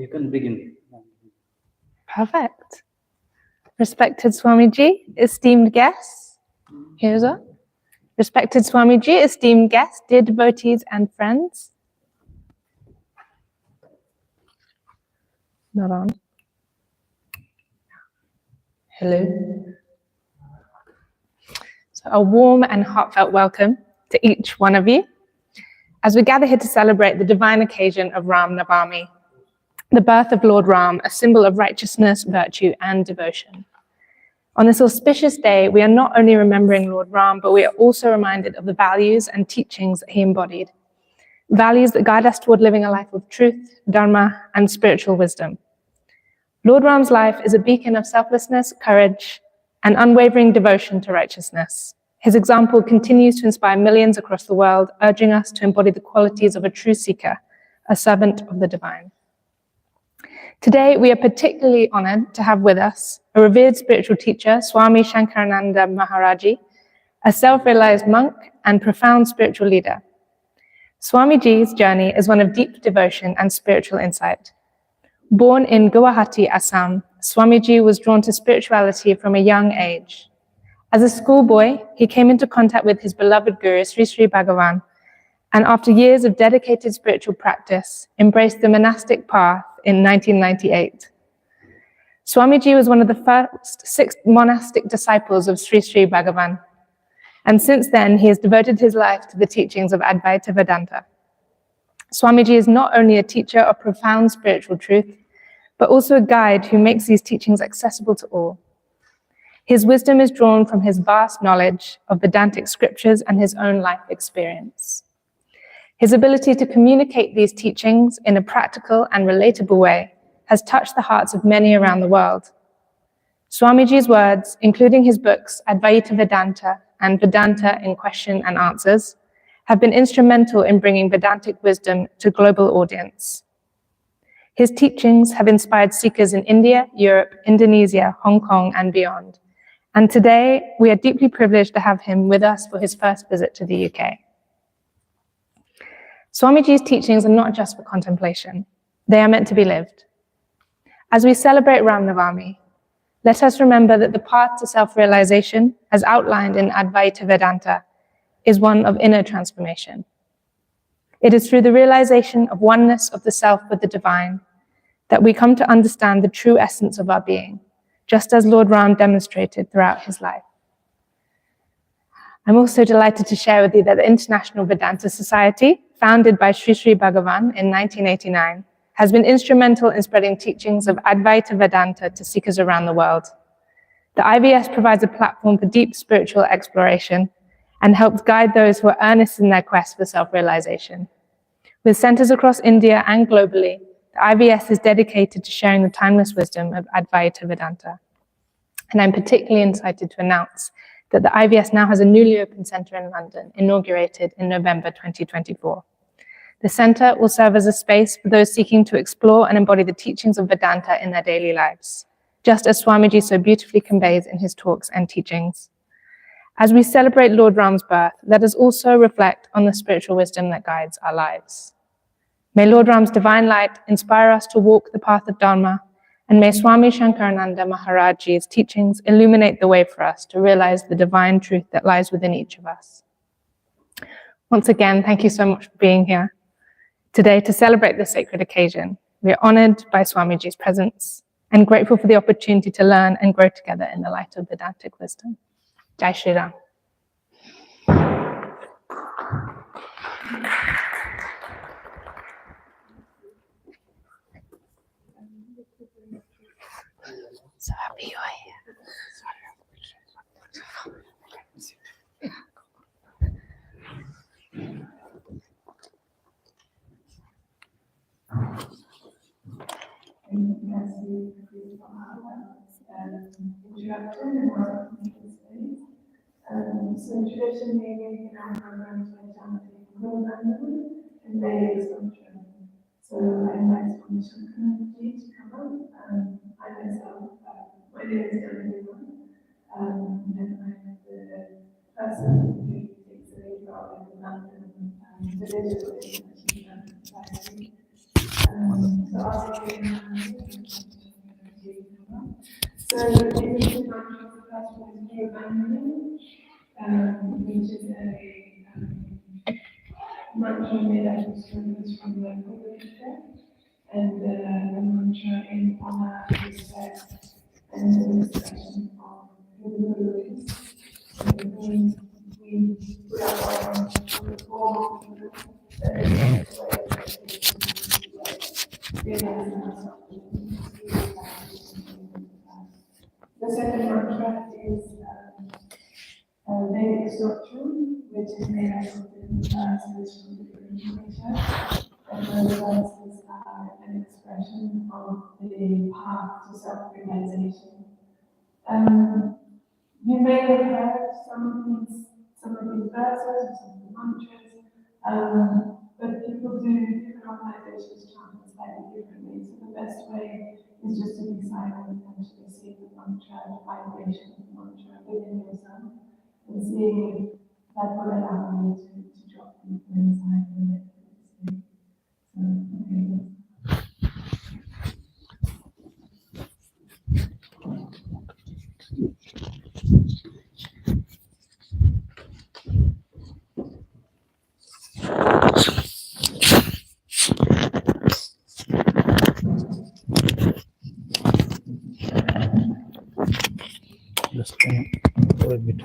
You can begin. Perfect. Respected Swami G, esteemed guests. Here's one. Respected Swami G, esteemed guests, dear devotees and friends. Not on. Hello. So a warm and heartfelt welcome to each one of you as we gather here to celebrate the divine occasion of Ram Navami, the birth of Lord Ram, a symbol of righteousness, virtue, and devotion. On this auspicious day, we are not only remembering Lord Ram, but we are also reminded of the values and teachings that he embodied, values that guide us toward living a life of truth, dharma, and spiritual wisdom. Lord Ram's life is a beacon of selflessness, courage, and unwavering devotion to righteousness. His example continues to inspire millions across the world, urging us to embody the qualities of a true seeker, a servant of the divine. Today, we are particularly honored to have with us a revered spiritual teacher, Swami Shankarananda Maharaji, a self-realized monk and profound spiritual leader. Swami G's journey is one of deep devotion and spiritual insight. Born in Guwahati, Assam, Swami G was drawn to spirituality from a young age. As a schoolboy, he came into contact with his beloved guru, Sri Bhagavan, and after years of dedicated spiritual practice, embraced the monastic path in 1998. Swami G was one of the first 6 monastic disciples of Sri Bhagavan, and since then he has devoted his life to the teachings of Advaita Vedanta. Swami G is not only a teacher of profound spiritual truth, but also a guide who makes these teachings accessible to all. His wisdom is drawn from his vast knowledge of Vedantic scriptures and his own life experience. His ability to communicate these teachings in a practical and relatable way has touched the hearts of many around the world. Swami G's words, including his books Advaita Vedanta and Vedanta in Question and Answers, have been instrumental in bringing Vedantic wisdom to a global audience. His teachings have inspired seekers in India, Europe, Indonesia, Hong Kong, and beyond. And today, we are deeply privileged to have him with us for his first visit to the UK. Swami G's teachings are not just for contemplation. They are meant to be lived. As we celebrate Ram Navami, let us remember that the path to self-realization, as outlined in Advaita Vedanta, is one of inner transformation. It is through the realization of oneness of the self with the divine that we come to understand the true essence of our being, just as Lord Ram demonstrated throughout his life. I'm also delighted to share with you that the International Vedanta Society, founded by Sri Bhagavan in 1989, has been instrumental in spreading teachings of Advaita Vedanta to seekers around the world. The IVS provides a platform for deep spiritual exploration and helps guide those who are earnest in their quest for self-realization. With centers across India and globally, the IVS is dedicated to sharing the timeless wisdom of Advaita Vedanta. And I'm particularly excited to announce that the IVS now has a newly opened center in London, inaugurated in November 2024. The center will serve as a space for those seeking to explore and embody the teachings of Vedanta in their daily lives, just as Swamiji so beautifully conveys in his talks and teachings. As we celebrate Lord Ram's birth, let us also reflect on the spiritual wisdom that guides our lives. May Lord Ram's divine light inspire us to walk the path of Dharma, and may Swami Shankarananda Maharaji's teachings illuminate the way for us to realize the divine truth that lies within each of us. Once again, thank you so much for being here today to celebrate this sacred occasion. We are honored by Swamiji's presence and grateful for the opportunity to learn and grow together in the light of Vedantic wisdom. Jai Shri Ram. So happy you are here. So traditionally we can have programs by chanting Ram Navami and days of chanting. So I invite Swami Shankarananda to come up. I myself, my name is everyone, and I'm the person who takes the lead role in the London Vedanta Society. So So in the mantra, the first one is abandoning, which is a mantra made out of slogans from the Bhagavan, and the mantra in honor, respect, and the expression of who the Guru is. So it means we put our minds on the form of the Guru, and then realizing ourselves. The second mantra is Vedic doctrine, which is made out of different verses from different literature, and those verses are an expression of the path to self-realization. You may have heard some of these verses, or some of the mantras, but people do different organizations chant slightly differently. So the best way is just to be silent and actually see the mantra, the vibration of the mantra within yourself, and seeing if that will allow you to drop deeper inside the meditative state. So, okay. Just a little bit.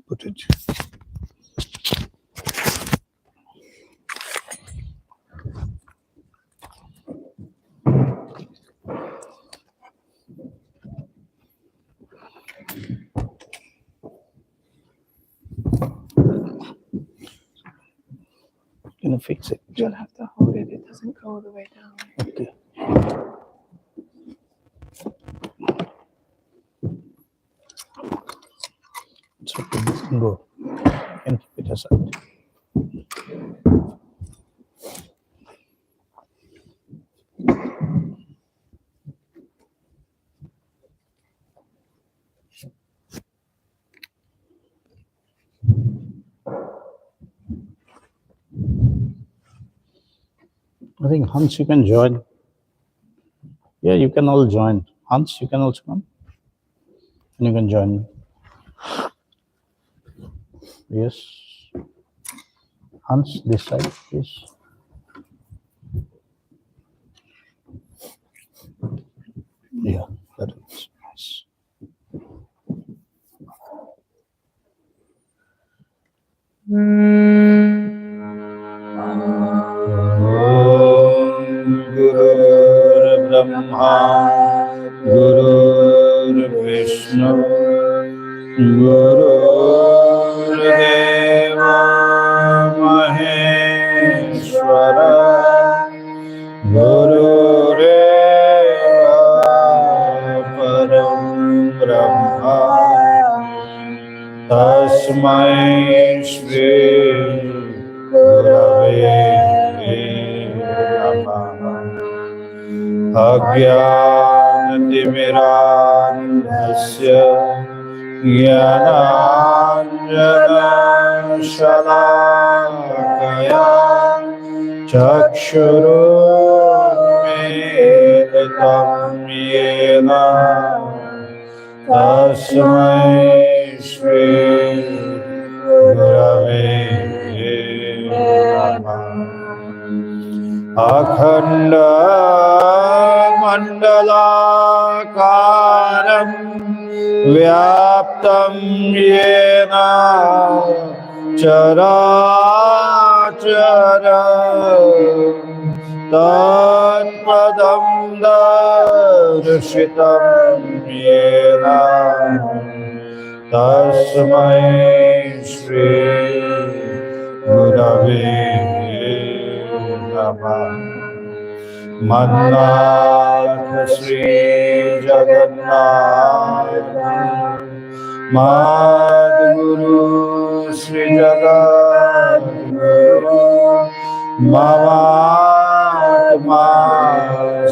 Put it. Gonna fix it. You'll have to hold it. It doesn't go all the way down. Okay. So go. And keep it aside. I think Hans, you can join. Yeah, you can all join. Hans, you can also come. And you can join me. Yes. Hans, this side, please. Yeah, that is nice. Guru Brahma, Guru Vishnu, Guru Deva Maheshwara, Guru Param Brahma, Tasmai Shri Gurave Namah. Ajnanatimirandhasya Jnananjana-shalakaya Chakshurunmilitam yena Tasmai Shri Gurave Namah. Akhanda mandalakaram vyaptam yena charachara tatpadam darshitam yena tasmai Shri Gurave Mannath Sri Jagannath Madhguru Sri Jagadguru ममात्मा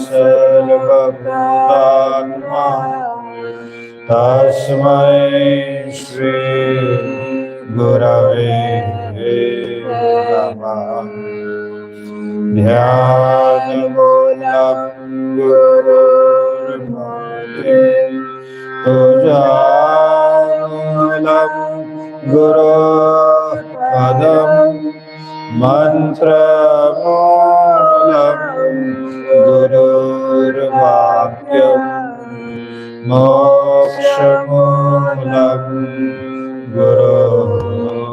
सर्वभूतात्मा तस्मै श्री गुरवे नमः। ध्यानमूलं गुरुर्भवति पूजामूलं गुरुपदम् मन्त्रमूलं गुरुर्वाक्यम् मोक्षमूलं गुरुकृपा।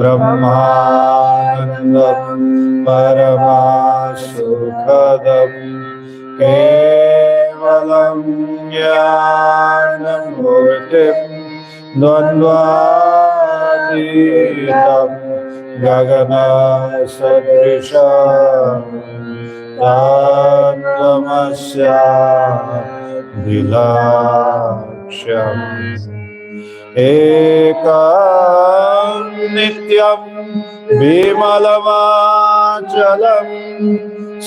ब्रह्मानन्दं परमसुखदं केवलं ज्ञानमूर्तिं द्वन्द्वातीतं गगनसदृशं तत्त्वमस्यादिलक्ष्यम् एकं नित्यं विमलमाचलं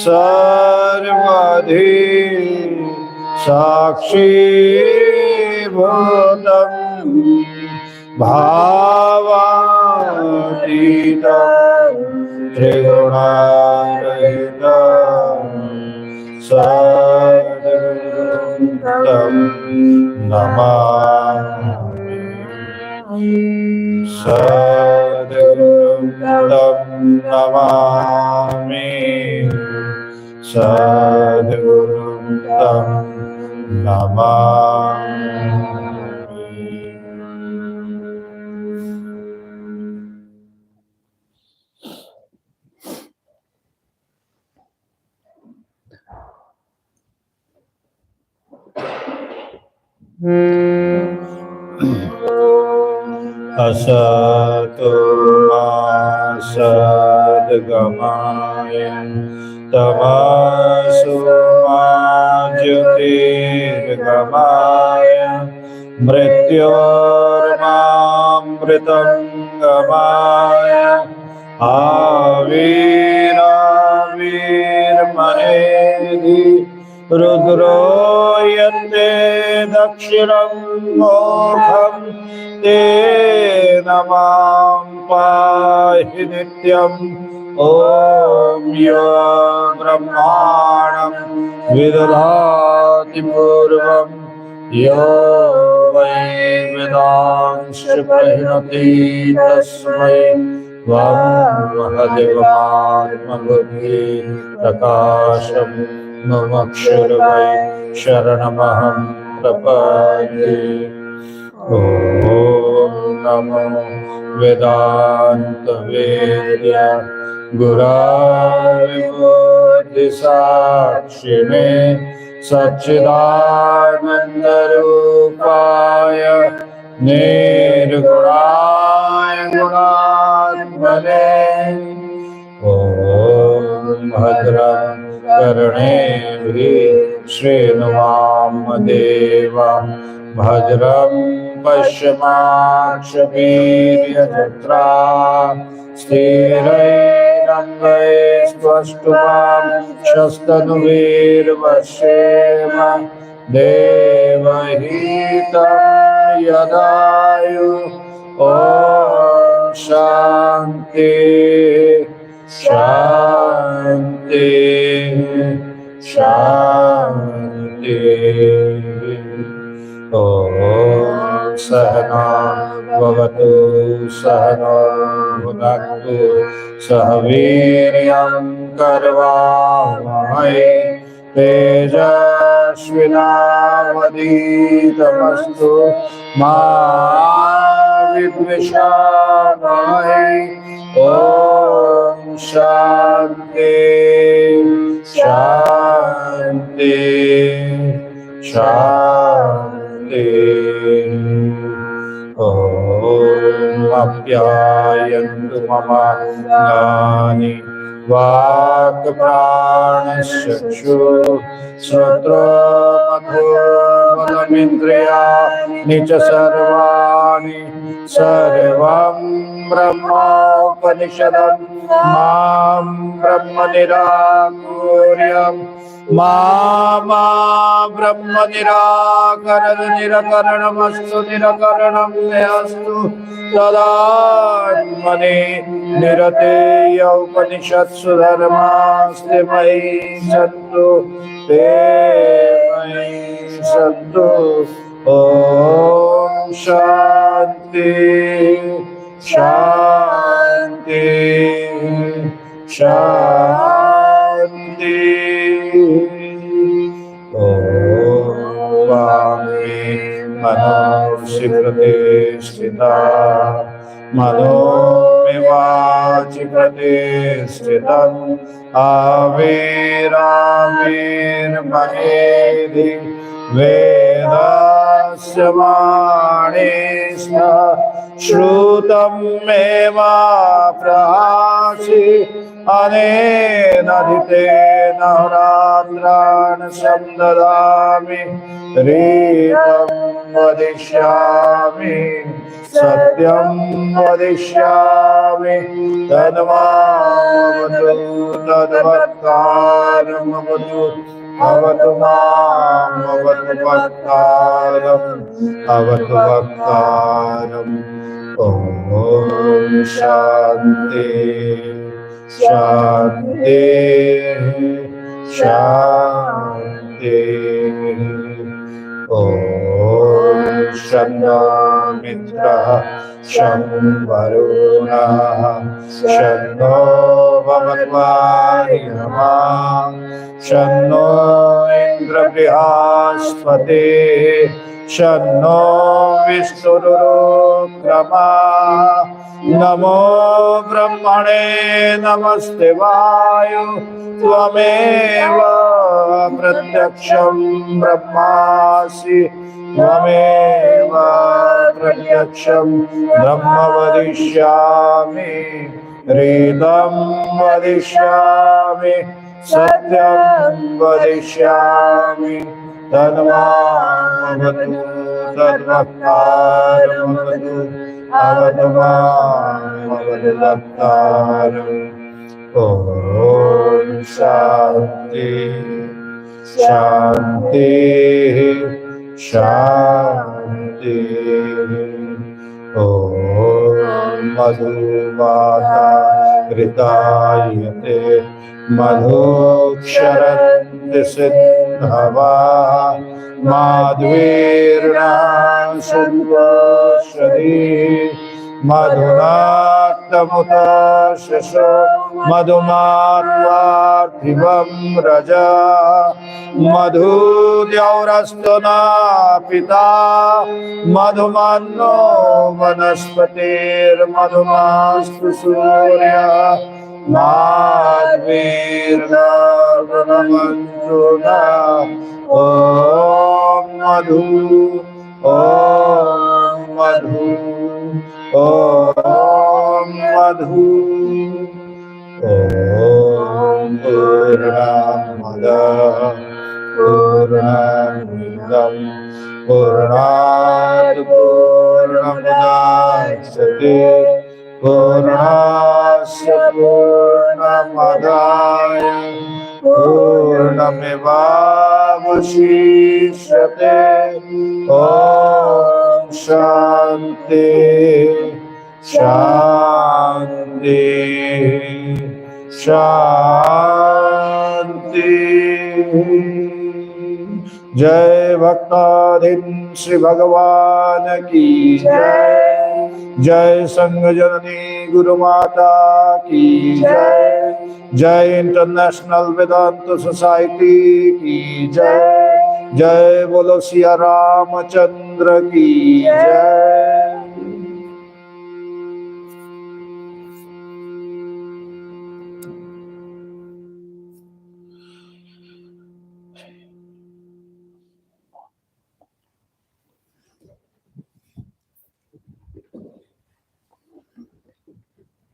सर्वधि साक्षीभूतं भावातीतं त्रिगुणारहितं सद्गुरुं नमामि। सद्गुरुं नमामि। सद्गुरुं नमामि। असतो मा सद्गमय तमसो मा ज्योतिर्गमय मृत्योर्मामृतं गमय आविराविर्महेधि रुद्रो यन्ते दक्षिणं मोक्षं तेन मां पाहि नित्यम्। ॐ यो ब्रह्माणं विदधाति पूर्वं यो वै वेदांश्च प्रहिणोति तस्मै त्वमहदेवात्मबुद्धि प्रकाशं ममक्षरवै शरणमहं प्रपद्ये। ॐ नमो वेदांत वेद्य गुराविबुद्धिसाक्षिणे सच्चिदानन्दरूपाय निर्गुणाय गुणात्मने। ॐ भद्रं कर्णेभिः शृणुयामदेवा भद्रं पश्यमाक्षवीर्यजत्रा स्थिरैरङ्गैस्त्वष्टुवांशस्तनुभिर्वशेम देवहितं यदायु। ॐ शान्ति शान्ति शान्ति। ॐ सहना भवतु सहनौ भुनक्तु सह वीर्यं करवावहै तेजस्विनावधीतमस्तु मा विद्विषावहै। ॐ शान्ति शान्ति शान्ति। ॐ आप्यायन्तु मम अंगानि वाक् प्राणश्चक्षुः श्रोत्रमथो मनमिन्द्रियाणि च सर्वाणि वेदानि सर्वं ब्रह्मोपनिषदं मां ब्रह्म निराकुर्यम् मा ब्रह्म निराकरणमस्तु निराकरणं मे अस्तु तदात्मने निरतेय उपनिषत्सु धर्मास्ते मयि सन्तु ते मयि सन्तु ॐ शान्ति शान्ति शान्ति वामे मनोषि प्रतिष्ठिता मनो मे वाचि प्रतिष्ठितम् आविराविर्महेधि वेदस्य वाणीश्च श्रुतं मे मा प्रहासि अनेनाधितेन रात्रान् संददामि रीतं वदिष्यामि सत्यं वदिष्यामि तन्मामवतु तद्वक्तारमवतु अवतु मामवतु वक्तारम् अवतु वक्तारम् ॐ शान्ति शान्ति शान्ति ॐ शन्नो मित्रः शं वरुणः शन्नो भवद्वारिणः शन्नो इन्द्रबृहस्पतिः शन्नो विष्णुरुक्रमा नमो ब्रह्मणे नमस्ते वायु त्वमेव प्रत्यक्षं ब्रह्मासि त्वमेव प्रत्यक्षं ब्रह्म वदिष्यामि ऋतं वदिष्यामि सत्यं वदिष्यामि तन्मामवतु तद्वक्तारमवतु अवतु मामवतु वक्तारम् ॐ शान्ति शान्ति शान्ति ॐ मधुवाता ऋतायते मधुक्षरन्ति सिद्धवा माध्वीर्णां सन्तोषधी मधुनाक्तमुतशशो मधुमात्वार्थिवं रजा मधुद्यौरस्तु न पिता मधुमन्नो वनस्पतिर्मधुमास्तु सूर्यः माध्वीर्नागुणमन्तु न ॐ मधु ॐ मधु ॐ मधु ॐ पूर्णमदः पूर्णमिदं पूर्णात् पूर्णमुदच्यते पूर्णस्य पूर्णमदाय पूर्णमेवावशिष्यते ॐ शान्ति शान्ति शान्ति जय भक्ताधीन श्री भगवान की जय जय संघ जननी गुरु माता की जय जय इंटरनेशनल वेदांत सोसाइटी की जय जय बोलो सिया रामचंद्र की जय।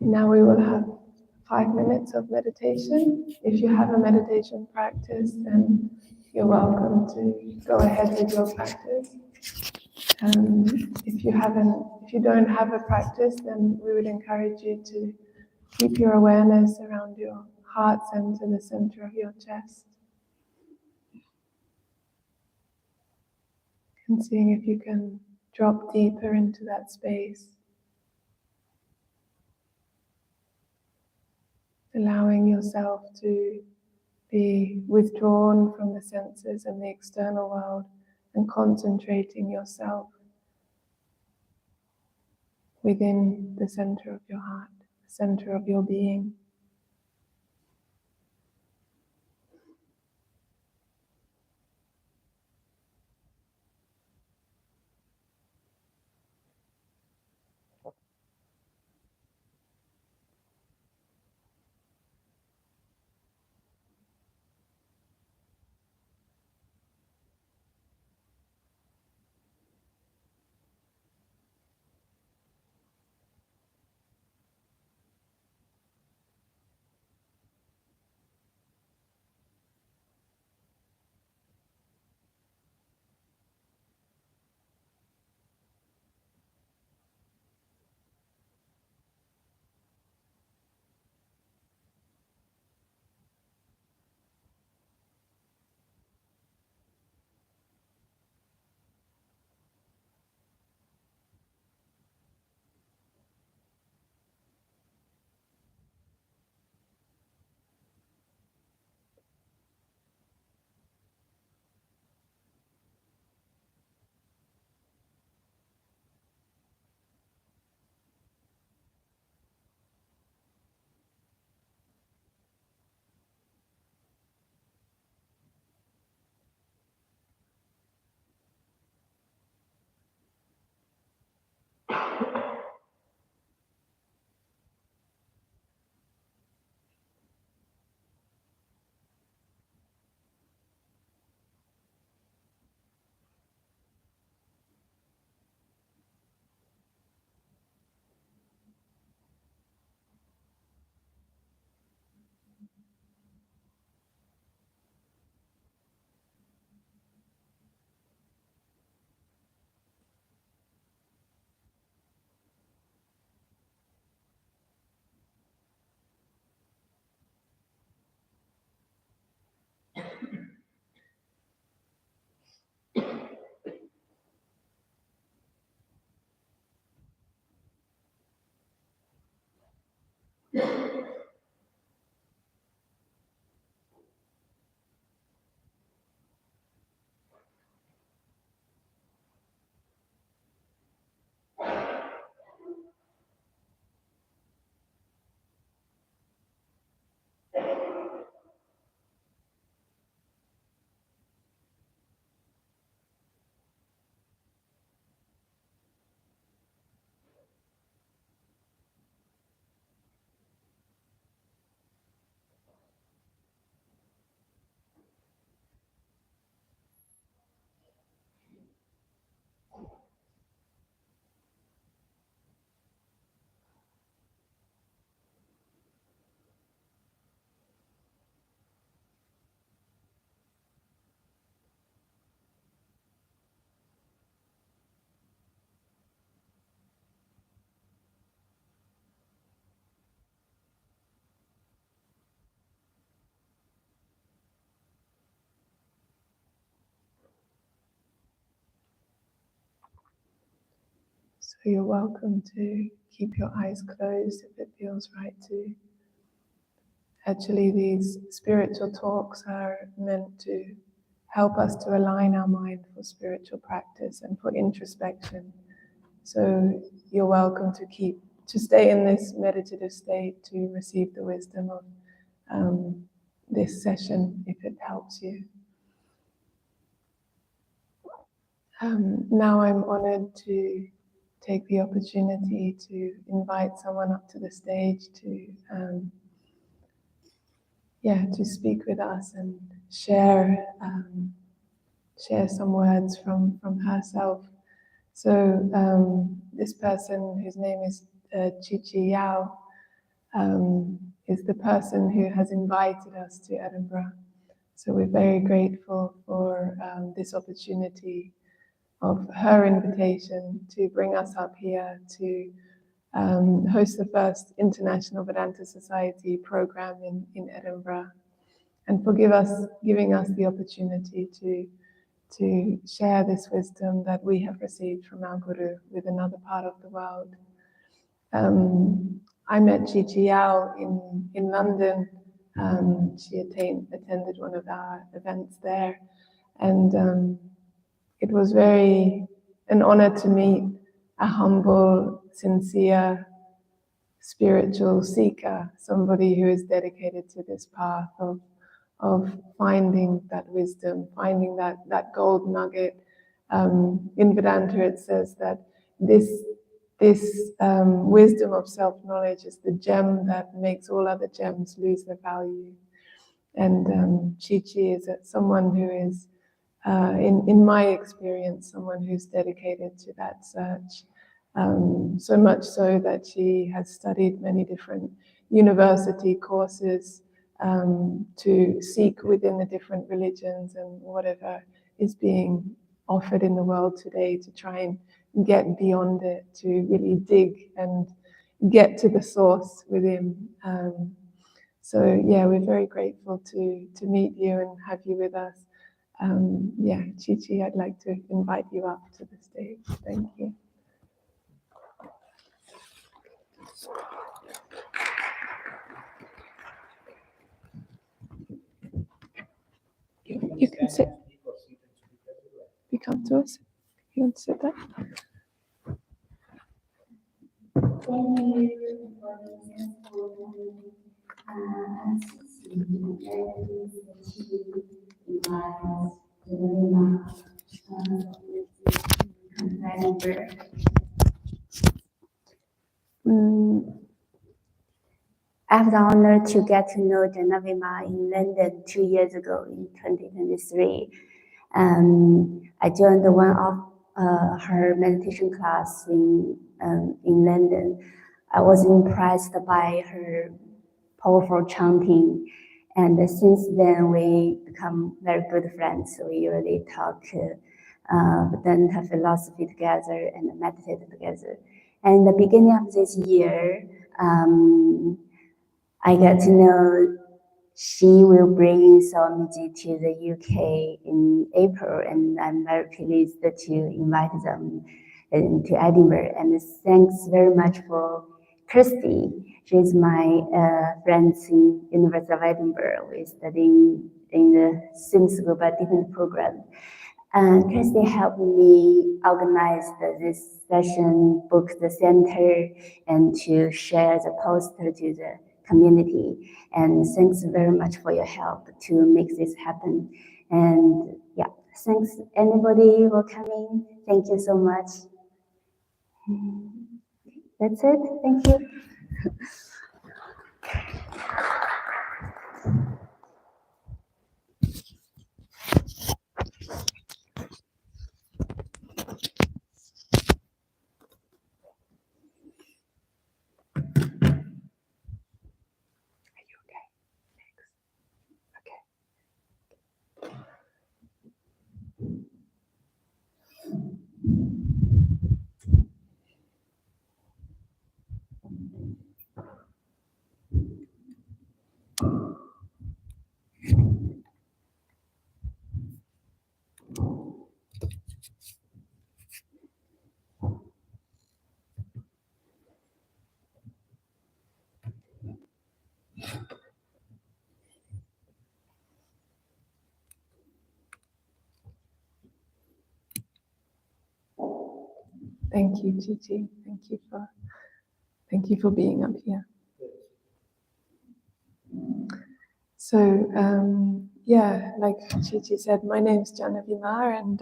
Now we will have 5 minutes of meditation. If you have a meditation practice, then you're welcome to go ahead with your practice. If you don't have a practice, then we would encourage you to keep your awareness around your heart center, the center of your chest, and seeing if you can drop deeper into that space, allowing yourself to be withdrawn from the senses and the external world and concentrating yourself within the center of your heart, the center of your being. So you're welcome to keep your eyes closed if it feels right to. Actually, these spiritual talks are meant to help us to align our mind for spiritual practice and for introspection. So you're welcome to stay in this meditative state to receive the wisdom of this session if it helps you. Now I'm honored to take the opportunity to invite someone up to the stage to speak with us and share some words from herself. So this person, whose name is Chi Yao, is the person who has invited us to Edinburgh. So we're very grateful for this opportunity her invitation to bring us up here to host the first International Vedanta Society program in Edinburgh, and for giving us the opportunity to share this wisdom that we have received from our Guru with another part of the world. I met Chi Yao in London. She attended one of our events there, and it was an honor to meet a humble, sincere, spiritual seeker, somebody who is dedicated to this path of finding that wisdom, finding that gold nugget. In Vedanta, it says that this wisdom of self-knowledge is the gem that makes all other gems lose their value. And Chi is someone who is, in my experience, someone who's dedicated to that search. So much so that she has studied many different university courses to seek within the different religions and whatever is being offered in the world today to try and get beyond it, to really dig and get to the source within. So yeah, we're very grateful to meet you and have you with us. Yeah, Chi, I'd like to invite you up to the stage. Thank you. You can sit. You come to us. You want to sit there? Thank you for this program. I have the honor to get to know Navami in London 2 years ago in 2023. I joined one of her meditation class in London. I was impressed by her powerful chanting, and since then we become very good friends. We usually talk Vedanta philosophy together and meditate together. And in the beginning of this year, I got to know she will bring Swami G to the UK in April, and I'm very pleased to invite them to Edinburgh. And thanks very much for Kirsty. She's my friend in University of Edinburgh. We're studying in the same school but different program. And Kirsty helped me organize this session, book the center, and to share the poster to the community. And thanks very much for your help to make this happen. And yeah, thanks anybody for coming. Thank you so much. That's it. Thank you. Thank you, Chi. Thank you for being up here. So yeah, like Chi said, my name's Janavi Mar, and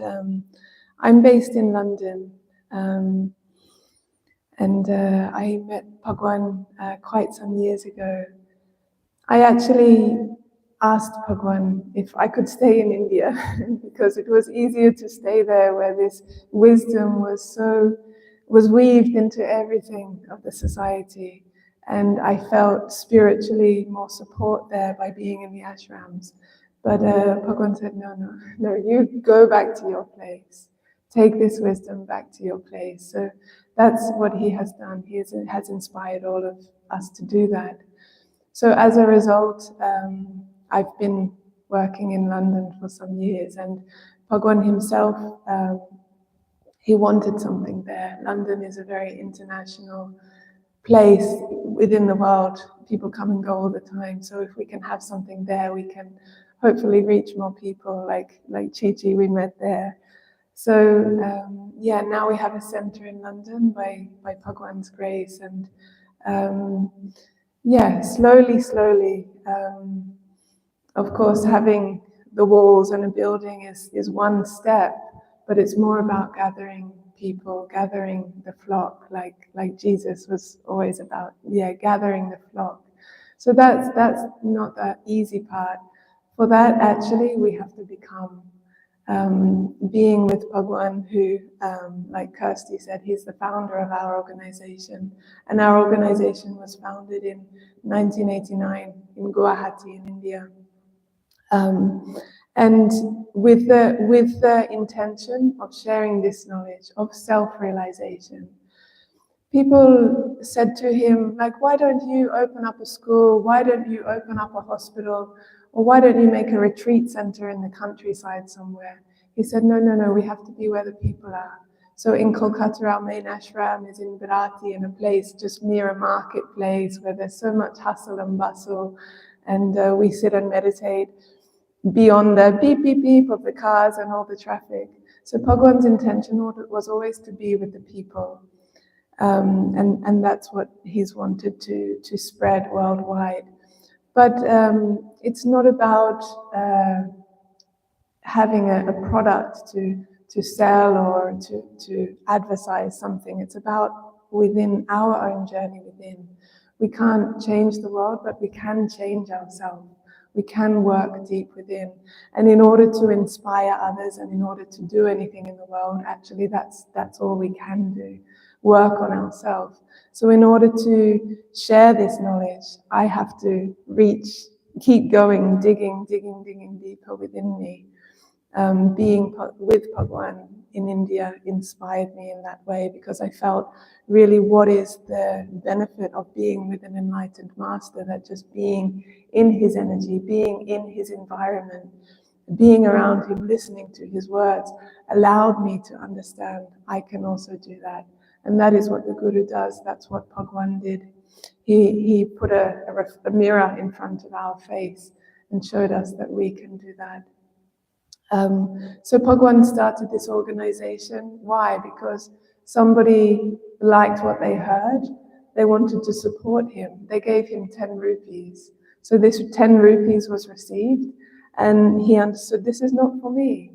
I'm based in London. And I met Bhagavan quite some years ago. I actually asked Bhagavan if I could stay in India because it was easier to stay there, where this wisdom was weaved into everything of the society, and I felt spiritually more support there by being in the ashrams. But Bhagavan said, no, you go back to your place. take this wisdom back to your place. So that's what he has done. He has inspired all of us to do that. So as a result, I've been working in London for some years, and Bhagavan himself, he wanted something there. London is a very international place within the world. People come and go all the time. So if we can have something there, we can hopefully reach more people, like Chi-Chi we met there. So yeah, now we have a center in London by Bhagwan's grace, and yeah, slowly. Of course, having the walls and a building is one step, but it's more about gathering people, gathering the flock, like Jesus was always about, gathering the flock. So that's not the easy part. For that, actually, we have to become being with Bhagavan, who, like Kirsty said, he's the founder of our organization. And our organization was founded in 1989 in Guwahati in India. And with the intention of sharing this knowledge, of self-realization. People said to him, like, why don't you open up a school? Why don't you open up a hospital? Or why don't you make a retreat center in the countryside somewhere? He said, no, we have to be where the people are. So in Kolkata, our main ashram is in Bharati, in a place just near a marketplace where there's so much hustle and bustle, and we sit and meditate beyond the beep, beep, beep of the cars and all the traffic. So Bhagwan's intention was always to be with the people. And that's what he's wanted to spread worldwide. But it's not about having a product to sell or to advertise something. It's about within our own journey within. We can't change the world, but we can change ourselves. We can work deep within. And in order to inspire others and in order to do anything in the world, actually that's all we can do. Work on ourselves. So in order to share this knowledge, I have to keep going, digging deeper within me. Being with Bhagavan in India inspired me in that way, because I felt really what is the benefit of being with an enlightened master, that just being in his energy, being in his environment, being around him, listening to his words, allowed me to understand I can also do that. And that is what the Guru does. That's what Bhagavan did. He put a mirror in front of our face and showed us that we can do that. So Bhagavan started this organization. Why? Because somebody liked what they heard. They wanted to support him. They gave him 10 rupees. So this 10 rupees was received, and he understood, this is not for me.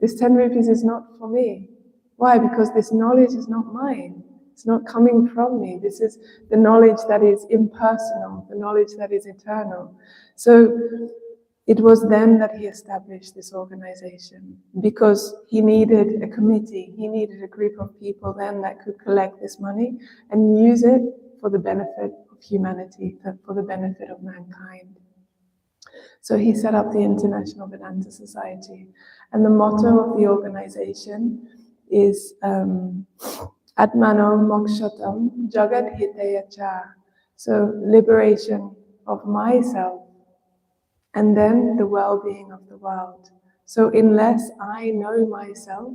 This 10 rupees is not for me. Why? Because this knowledge is not mine. It's not coming from me. This is the knowledge that is impersonal, the knowledge that is eternal. So it was then that he established this organization, because he needed a committee. He needed a group of people then that could collect this money and use it for the benefit of humanity, for the benefit of mankind. So he set up the International Vedanta Society. And the motto of the organization is Atmano Mokshatam Jagat Hitayacha. So liberation of myself, and then the well-being of the world. So unless I know myself,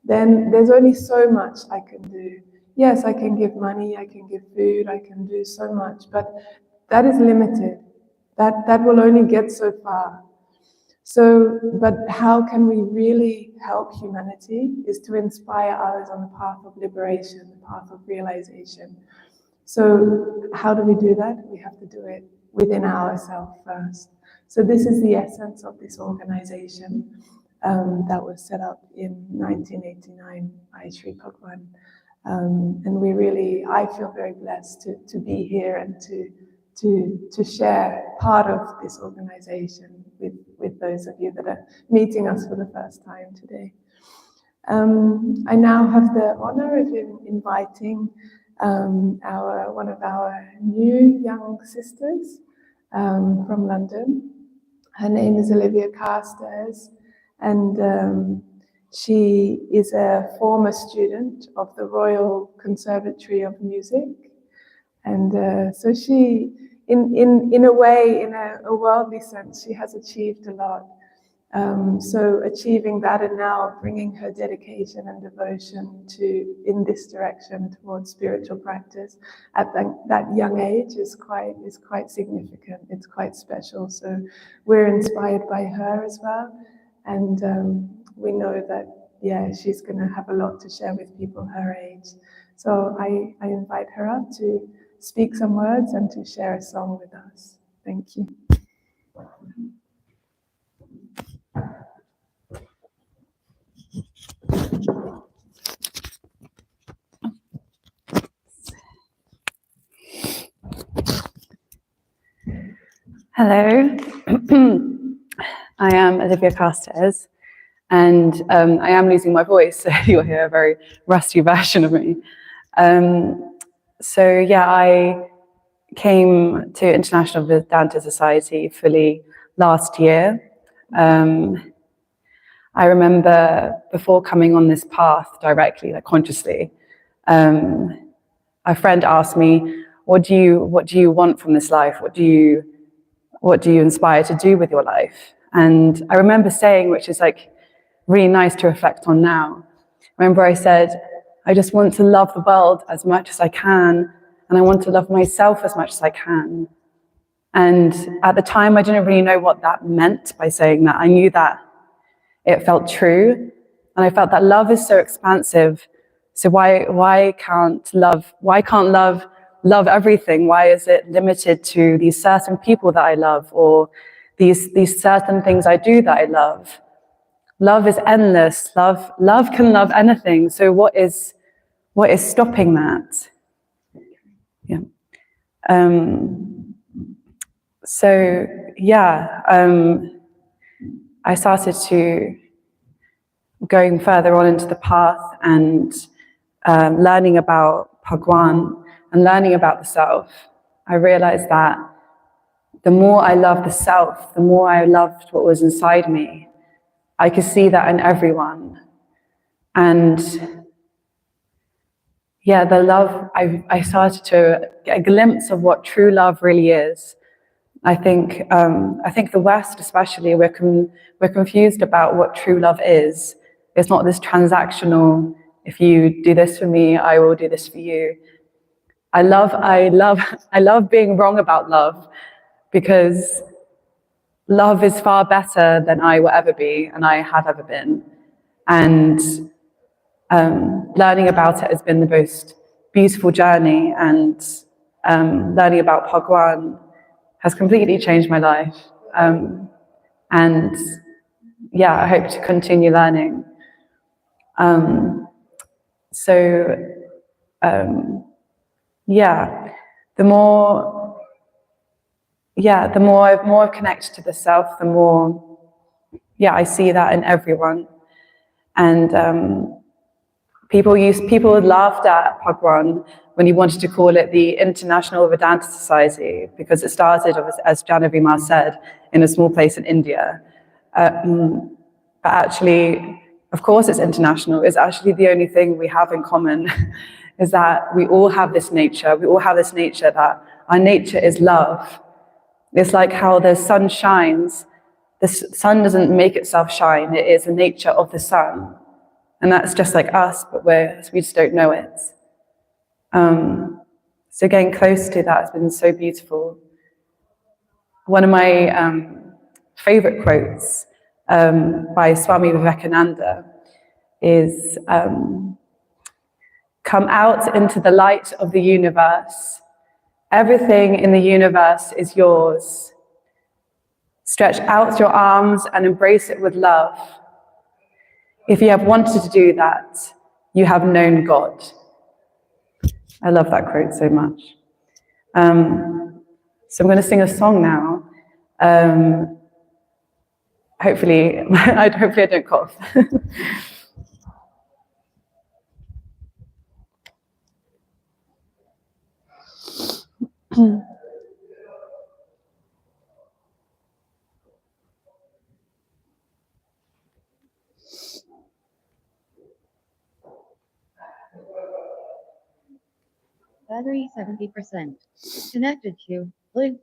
then there's only so much I can do. Yes, I can give money, I can give food, I can do so much, but that is limited. That will only get so far. So, but how can we really help humanity is to inspire others on the path of liberation, the path of realization. So how do we do that? We have to do it within ourselves first. So this is the essence of this organization that was set up in 1989 by Sri Bhagavan. And I feel very blessed to be here and to share part of this organization with those of you that are meeting us for the first time today. I now have the honor of inviting one of our new young sisters from London. Her name is Olivia Carstairs, and She is a former student of the Royal Conservatory of Music. And so she, in a way, in a worldly sense, she has achieved a lot. So achieving that and now bringing her dedication and devotion in this direction towards spiritual practice at that young age is quite significant. It's quite special. So we're inspired by her as well, and we know that she's going to have a lot to share with people her age. So I invite her up to speak some words and to share a song with us. Thank you. Hello, I am Olivia Carstairs, and I am losing my voice, so you'll hear a very rusty version of me. I came to International Vedanta Society fully last year. I remember before coming on this path directly, like consciously, a friend asked me, what do you want from this life? What do you inspire to do with your life? And I remember saying, which is like really nice to reflect on now. I remember I said, I just want to love the world as much as I can, and I want to love myself as much as I can. And at the time, I didn't really know what that meant by saying that. I knew that it felt true, and I felt that love is so expansive. So why can't love love everything? Why is it limited to these certain people that I love, or these certain things I do that I love? Love is endless. Love can love anything. So what is stopping that? Yeah. I started to going further on into the path and learning about Bhagavan and learning about the self. I realized that the more I loved the self, the more I loved what was inside me. I could see that in everyone. And the love, I started to get a glimpse of what true love really is. I think the West especially, we're confused about what true love is. It's not this transactional, if you do this for me, I will do this for you. I love being wrong about love, because love is far better than I will ever be, and I have ever been. And learning about it has been the most beautiful journey, and learning about Bhagavan has completely changed my life. I hope to continue learning. The more I've connected to the self, the more, I see that in everyone. And people laughed at Bhagavan when he wanted to call it the International Vedanta Society, because it started, as Janavima said, in a small place in India. But actually, of course it's international. It's actually the only thing we have in common is that we all have this nature. We all have this nature that our nature is love. It's like how the sun shines. The sun doesn't make itself shine. It is the nature of the sun. And that's just like us, but we just don't know it. So getting close to that has been so beautiful. One of my favorite quotes by Swami Vivekananda is, come out into the light of the universe. Everything in the universe is yours. Stretch out your arms and embrace it with love. If you have wanted to do that, you have known God. I love that quote so much. So I'm going to sing a song now. Hopefully I don't cough. Battery 70%. Connected to Bluetooth.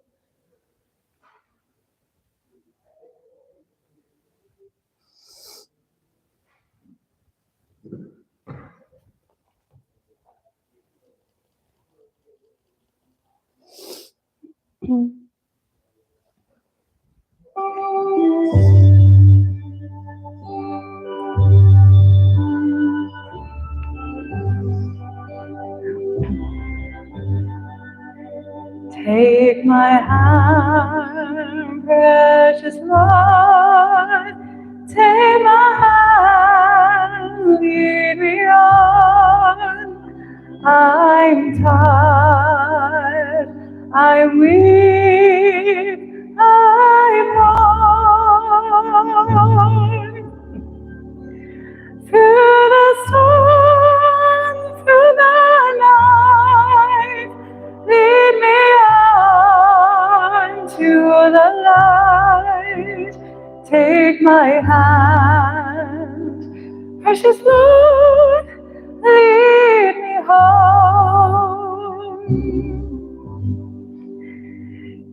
Take my hand, precious Lord. Take my hand, lead me on. I'm tired, I'm weak, I'm worn. Through the storm, through the night, lead me on to the light. Take my hand, precious Lord, lead me home.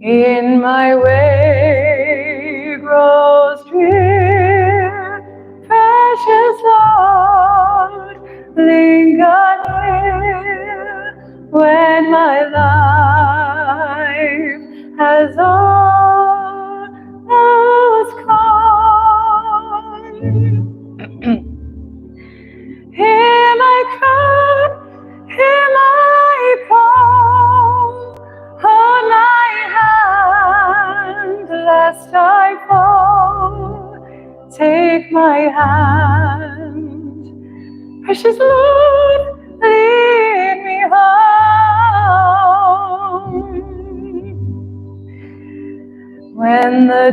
In my way grows drear, precious Lord, linger near. When my life has almost come, hear my cry, hear my call, hold my hand lest I fall. Take my hand, precious Lord, lead me home. When the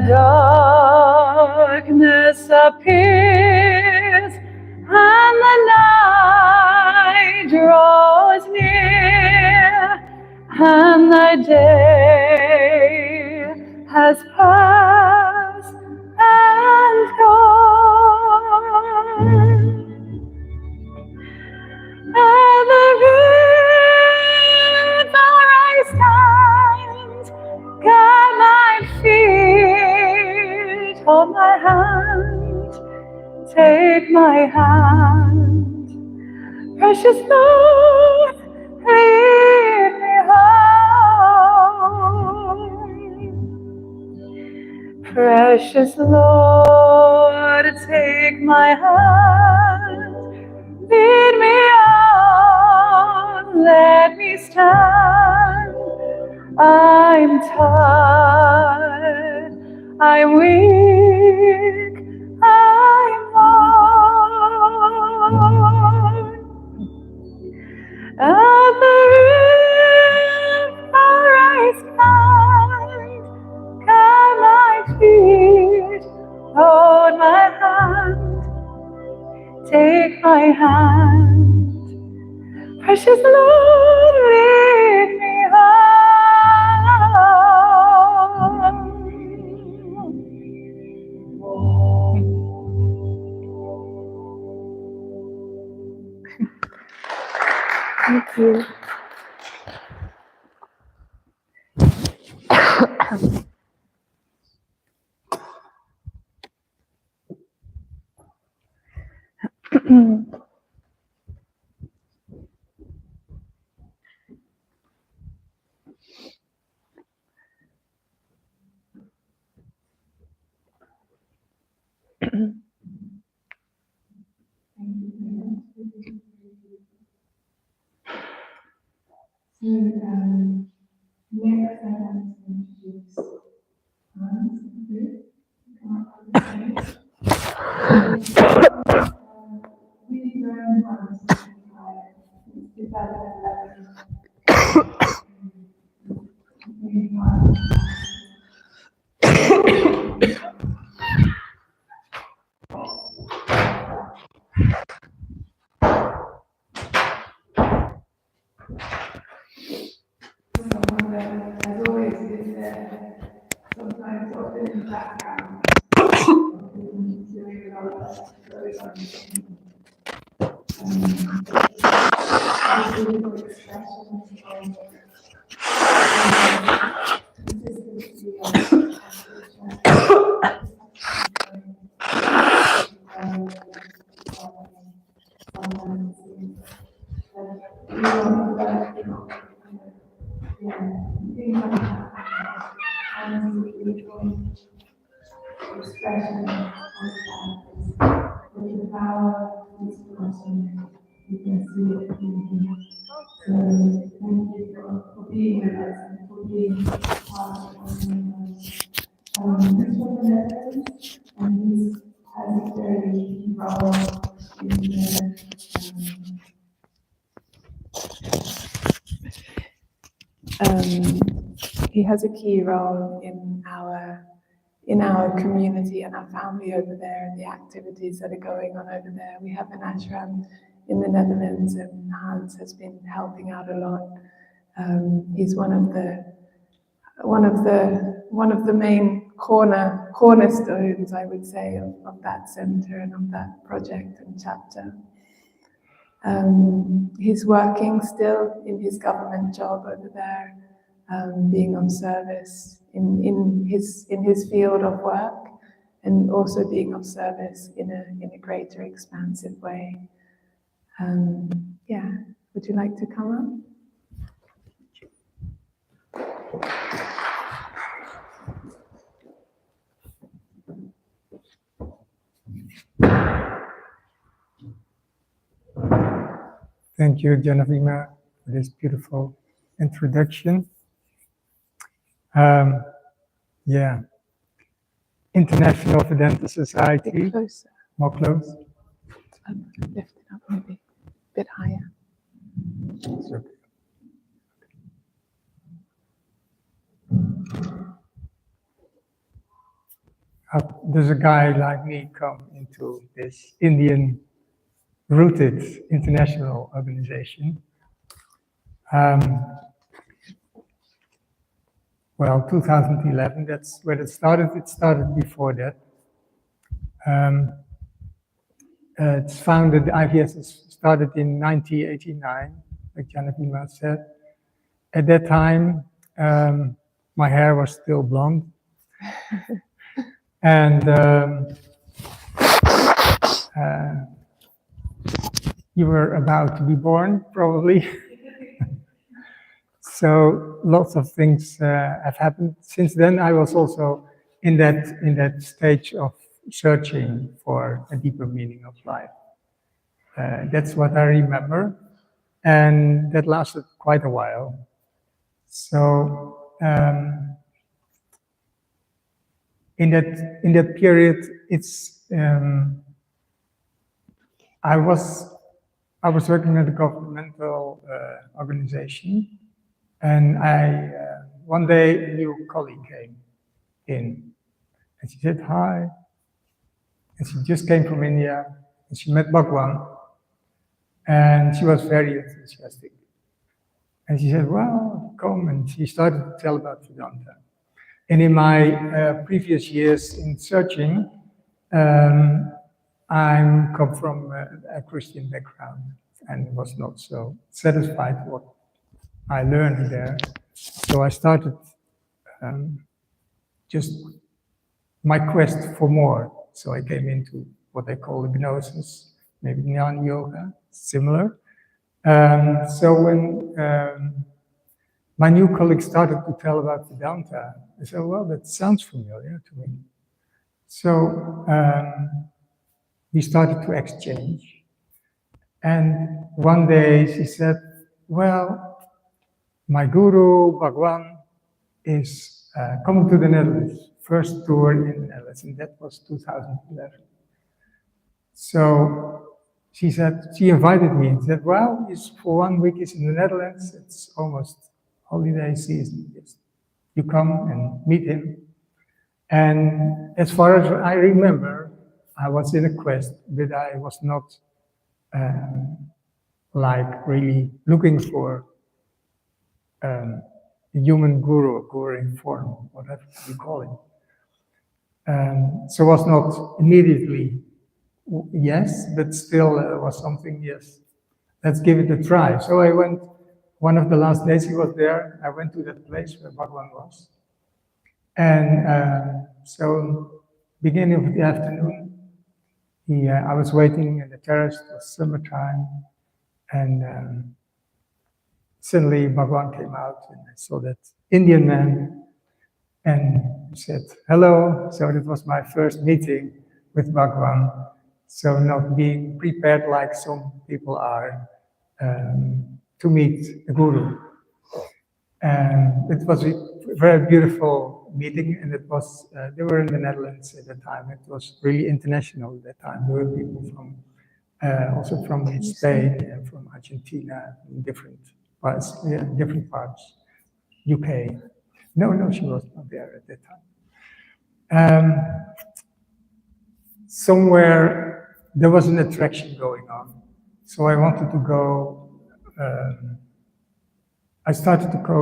darkness appears and the night draws near, and the day has passed and gone, at the river I stand, guide my feet, hold my hand, take my hand, precious Lord, lead me home. Precious Lord, take my hand, lead me on, let me stand. I'm tired, I'm weak, I'm worn. At the river I stand, guide my feet, hold my hand, take my hand, precious Lord, lead me home. Thank you. So, next I'd like to introduce Hans and Ruth. Come up on the stage. We've known Hans since 2011. Someone that has always been there, sometimes often in the background, often doing a lot of those expressions of Expression of practice, with the power of this person, you can see it in him. So thank you for being with us and for being part of our universe. He's from the Netherlands, and he has a very key role in the he has a key role in our community and our family over there and the activities that are going on over there. We have an ashram in the Netherlands, and Hans has been helping out a lot. He's one of the main cornerstones, I would say, of that center and of that project and chapter. He's working still in his government job over there, being on service in his field of work, and also being of service in a greater expansive way. Yeah, would you like to come up? Thank you, Janavima, for this beautiful introduction. Yeah, International Vedanta Society. Closer. More close. Lift it up maybe a bit higher. It's okay. Does a guy like me come into this Indian-rooted international organization? Well, 2011, that's where it started. It started before that. It's founded, the IVS started in 1989, like Janavima said. At that time, my hair was still blonde. And you were about to be born, probably. So lots of things have happened. Since then, I was also in that stage of searching for a deeper meaning of life. That's what I remember, and that lasted quite a while. So in that period, it's I was working at a governmental organization, and one day a new colleague came in, and she said hi, and she just came from India, and she met Bhagavan, and she was very enthusiastic, and she said, "Well, come," and she started to tell about Vedanta. And in my previous years in searching, I come from a Christian background and was not so satisfied with what I learned there. So I started just my quest for more. So I came into what they call hypnosis, maybe Jnana Yoga, similar. So when my new colleague started to tell about Vedanta, I said, well, that sounds familiar to me. So we started to exchange. And one day she said, well, my guru, Bhagavan, is coming to the Netherlands, first tour in the Netherlands, and that was 2011. So she said, she invited me and said, well, he's for 1 week, he's in the Netherlands, it's almost holiday season. You come and meet him. And as far as I remember, I was in a quest, but I was not like really looking for a human guru in form, whatever you call it. So it was not immediately yes, but still was something, yes, let's give it a try. So I went one of the last days he was there, I went to that place where Bhagavan was. And so beginning of the afternoon, I was waiting in the terrace, it was summertime, and suddenly Bhagavan came out, and I saw that Indian man, and he said, hello. So that was my first meeting with Bhagavan. So not being prepared like some people are to meet a guru. And it was a very beautiful meeting, and it was, they were in the Netherlands at the time. It was really international at that time. There were people from, also from Spain and from Argentina, in different parts, UK. No, she was not there at that time. Somewhere there was an attraction going on. So I wanted to go, I started to go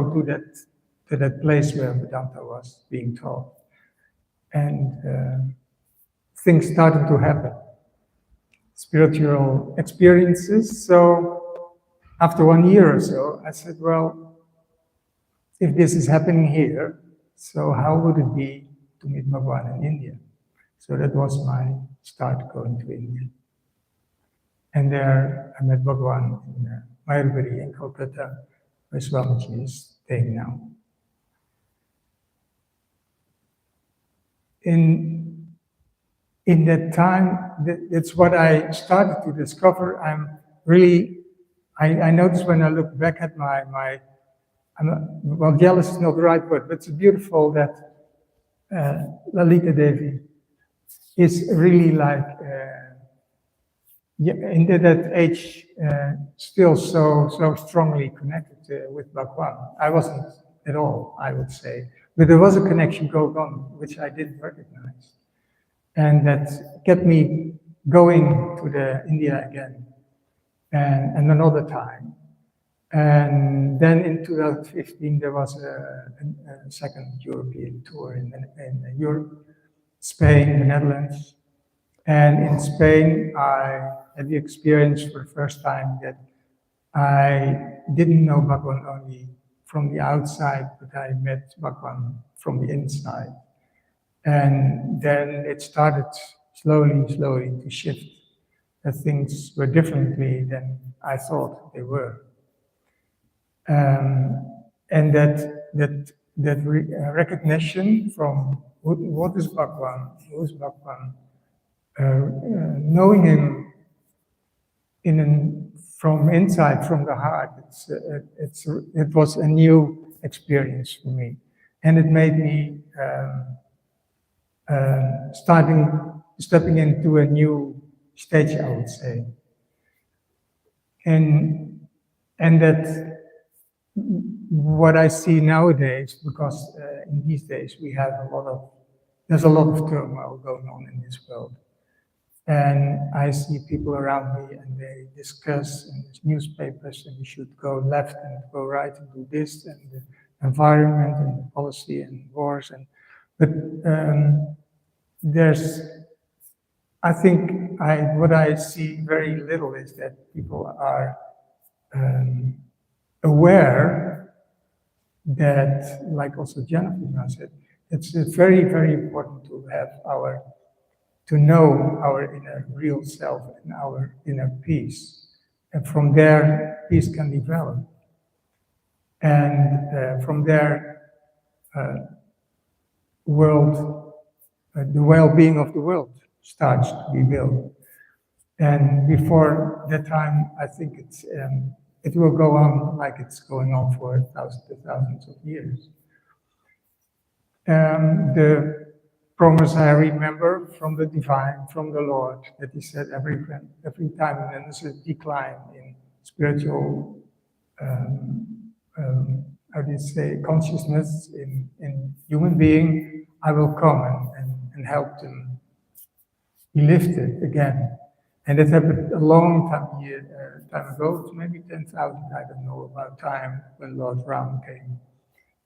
to that place where Vedanta was being taught. And things started to happen, spiritual experiences. So after 1 year or so, I said, well, if this is happening here, so how would it be to meet Bhagavan in India? So that was my start going to India. And there I met Bhagavan in Mayurvedi in Kolkata, where Swami G is staying now. In that time, that's what I started to discover. I noticed when I look back at well, jealous is not the right word, but it's beautiful that Lalita Devi is really like, in that age, still so strongly connected with Bhagavan. I wasn't at all, I would say. But there was a connection going on, which I didn't recognize. And that kept me going to India again, and another time. And then in 2015, there was a second European tour in Europe, Spain, the Netherlands. And in Spain, I had the experience for the first time that I didn't know Bhagavan only from the outside, but I met Bhagavan from the inside. And then it started slowly to shift, that things were differently than I thought they were. And that recognition from what is Bhagavan, who is Bhagavan, knowing him from inside, from the heart, it was a new experience for me, and it made me stepping into a new stage, I would say, and that what I see nowadays, because in these days there's a lot of turmoil going on in this world. And I see people around me and they discuss in newspapers, and we should go left and go right and do this, and the environment and the policy and wars. But I think what I see very little is that people are aware that, like also Jennifer said, it's very, very important to know our inner real self and our inner peace. And from there, peace can develop. And from there, the well-being of the world starts to be built. And before that time, I think it will go on like it's going on for thousands of years. The promise I remember from the divine, from the Lord, that he said every time there's a decline in spiritual, consciousness in human being, I will come and help them be lifted again. And it happened a long time ago, maybe 10,000, I don't know, about time when Lord Ram came.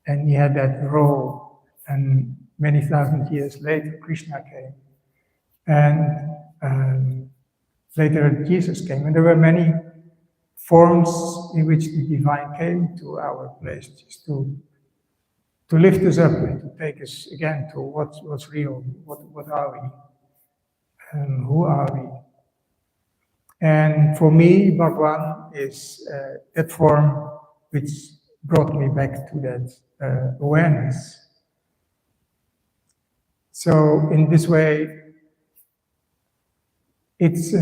And he had that role, and many thousand years later, Krishna came. And later Jesus came, and there were many forms in which the divine came to our place, just to lift us up and to take us again to what's real, what are we, who are we. And for me, Bhagavan is that form which brought me back to that awareness. So in this way, it's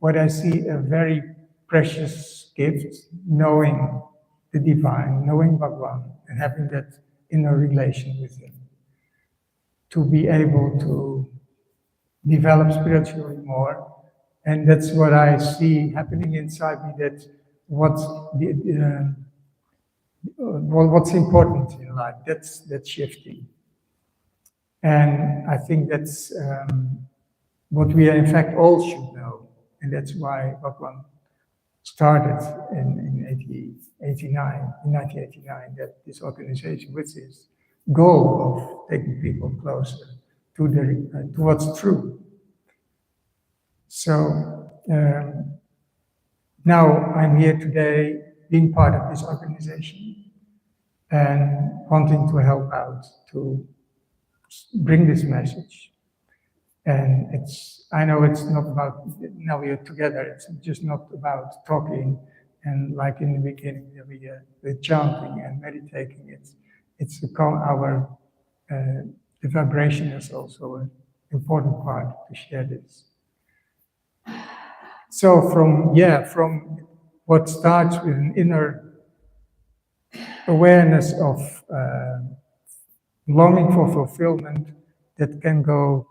what I see a very precious gift, knowing the divine, knowing Bhagavan, and having that inner relation with him, to be able to develop spiritually more. And that's what I see happening inside me, that what's important in life, that's shifting. And I think that's what we in fact all should know. And that's why Bhagavan started in 1989, that this organization with this goal of taking people closer to what's true. So now I'm here today being part of this organization and wanting to help out to bring this message. And I know it's not about, now we are together, it's just not about talking and like in the beginning with chanting and meditating. It's the vibration is also an important part to share this. So from what starts with an inner awareness of longing for fulfillment, that can go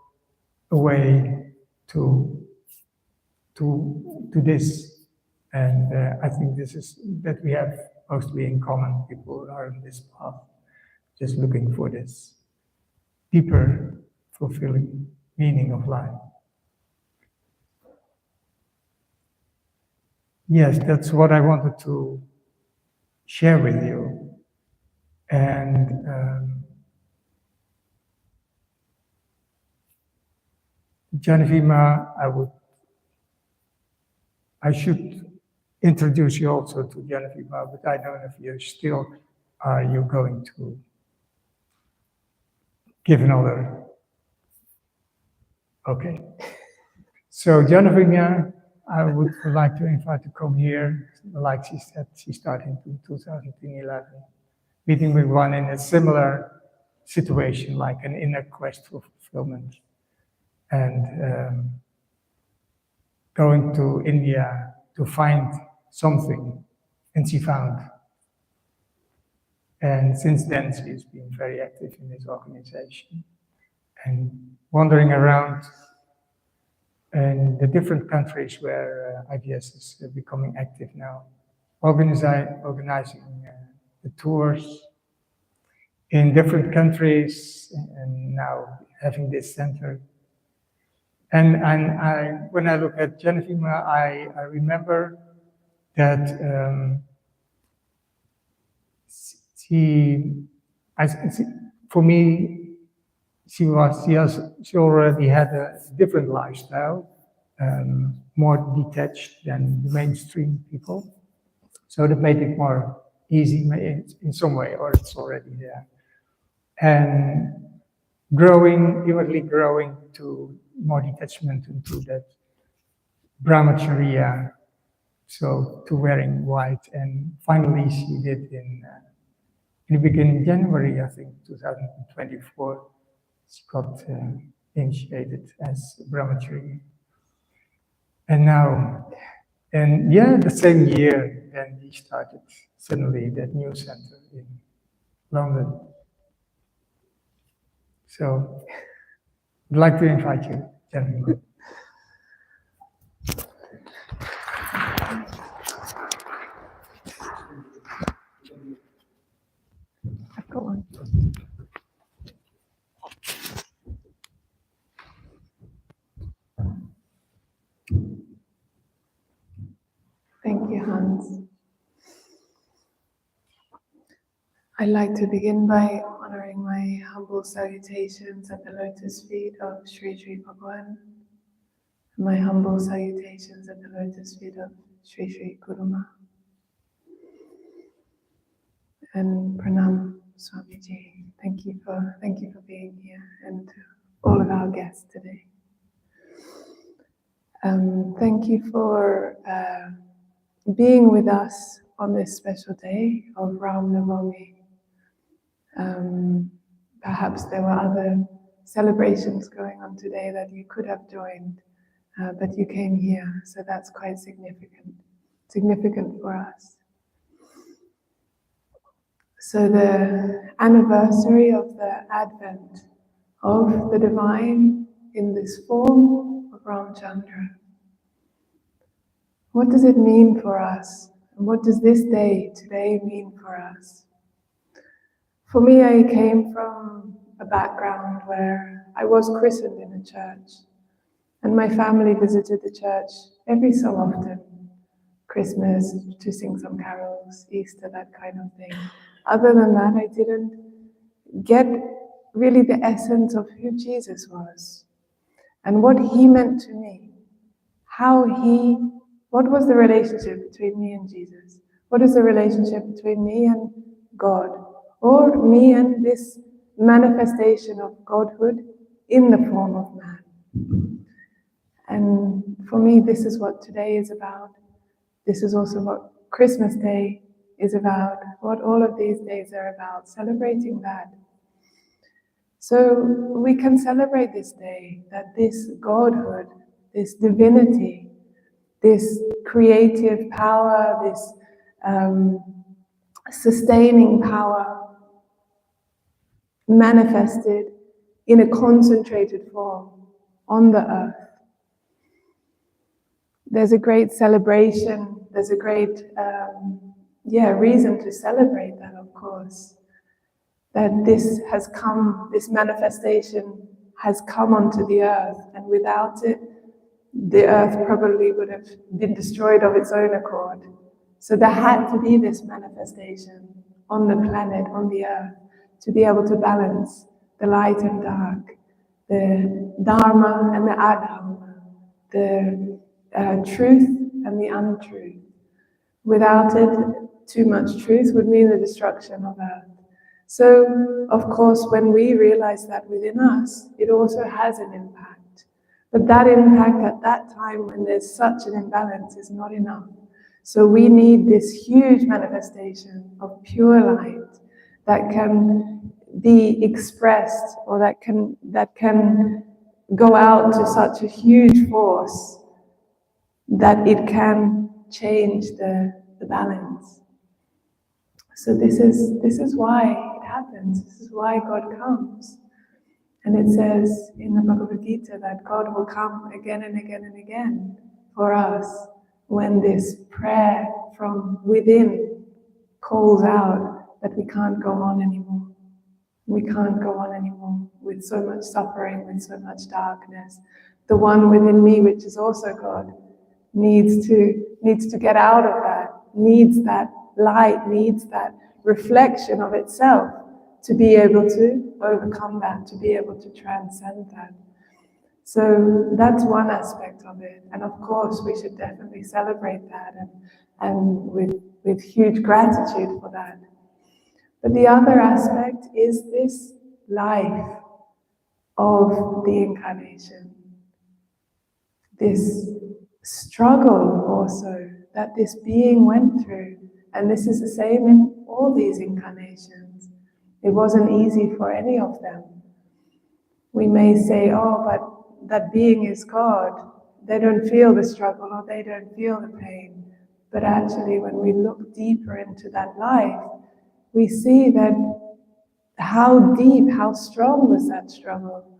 away to this. And I think this is that we have mostly in common. People who are on this path, just looking for this deeper, fulfilling meaning of life. Yes, that's what I wanted to share with you. And Janavima, I should introduce you also to Janavima, but I don't know if you still are you going to give another. Okay. So Janavima, I would like to invite to come here. Like she said, she started in 2011, meeting with one in a similar situation, like an inner quest for fulfillment. And going to India to find something, and she found. And since then, she's been very active in this organization and wandering around in the different countries where IVS is becoming active now, organizing the tours in different countries, and now having this center. And when I look at Janavima, I remember that for me, she already had a different lifestyle, more detached than the mainstream people. So that made it more easy in some way, or it's already there. And inwardly growing to more detachment into that brahmacharya, so to wearing white. And finally she did in the beginning of January, I think, 2024, she got initiated as brahmacharya. And now, the same year, then he started suddenly that new center in London. So I'd like to invite you, gentlemen. I've got one. Thank you, Hans. I'd like to begin by honoring my humble salutations at the lotus feet of Sri Sri Bhagavan, My humble salutations at the lotus feet of Sri Sri Guruma. And pranam, Swami G. Thank you for being here, and to all of our guests today. Thank you for being with us on this special day of Ram Navami. Perhaps there were other celebrations going on today that you could have joined, but you came here, so that's quite significant for us. So the anniversary of the advent of the divine in this form of Ramchandra. What does it mean for us? And what does this day today mean for us? For me, I came from a background where I was christened in a church, and my family visited the church every so often. Christmas, to sing some carols, Easter, that kind of thing. Other than that, I didn't get really the essence of who Jesus was and what he meant to me. What was the relationship between me and Jesus? What is the relationship between me and God? Or me and this manifestation of Godhood in the form of man? And for me, this is what today is about. This is also what Christmas Day is about, what all of these days are about, celebrating that. So we can celebrate this day, that this Godhood, this divinity, this creative power, this sustaining power manifested in a concentrated form on the earth. There's a great celebration, there's a great reason to celebrate that, of course. That this manifestation has come onto the earth, and without it, the earth probably would have been destroyed of its own accord. So there had to be this manifestation on the planet, on the earth, to be able to balance the light and dark, the dharma and the adharma, the truth and the untruth. Without it, too much truth would mean the destruction of earth. So, of course, when we realize that within us, it also has an impact. But that impact at that time, when there's such an imbalance, is not enough. So we need this huge manifestation of pure light that can be expressed, or that can go out to such a huge force that it can change the balance. So this is why it happens. This is why God comes. And it says in the Bhagavad Gita that God will come again and again and again for us when this prayer from within calls out that we can't go on anymore. We can't go on anymore with so much suffering, with so much darkness. The one within me, which is also God, needs to get out of that, needs that light, needs that reflection of itself to be able to overcome that, to be able to transcend that. So that's one aspect of it. And of course, we should definitely celebrate that and with huge gratitude for that. But the other aspect is this life of the incarnation, this struggle also that this being went through. And this is the same in all these incarnations. It wasn't easy for any of them. We may say, oh, but that being is God. They don't feel the struggle, or they don't feel the pain. But actually, when we look deeper into that life, we see that how deep, how strong was that struggle.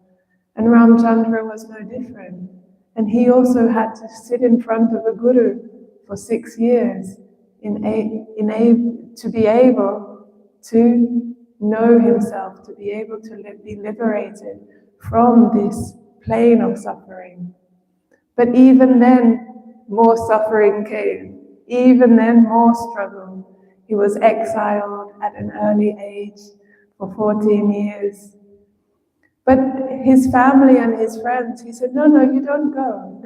And Ramchandra was no different. And he also had to sit in front of a guru for 6 years to be able to know himself, to be able to be liberated from this plane of suffering. But even then, more suffering came. Even then, more struggle. He was exiled at an early age for 14 years. But his family and his friends, he said, no, you don't go.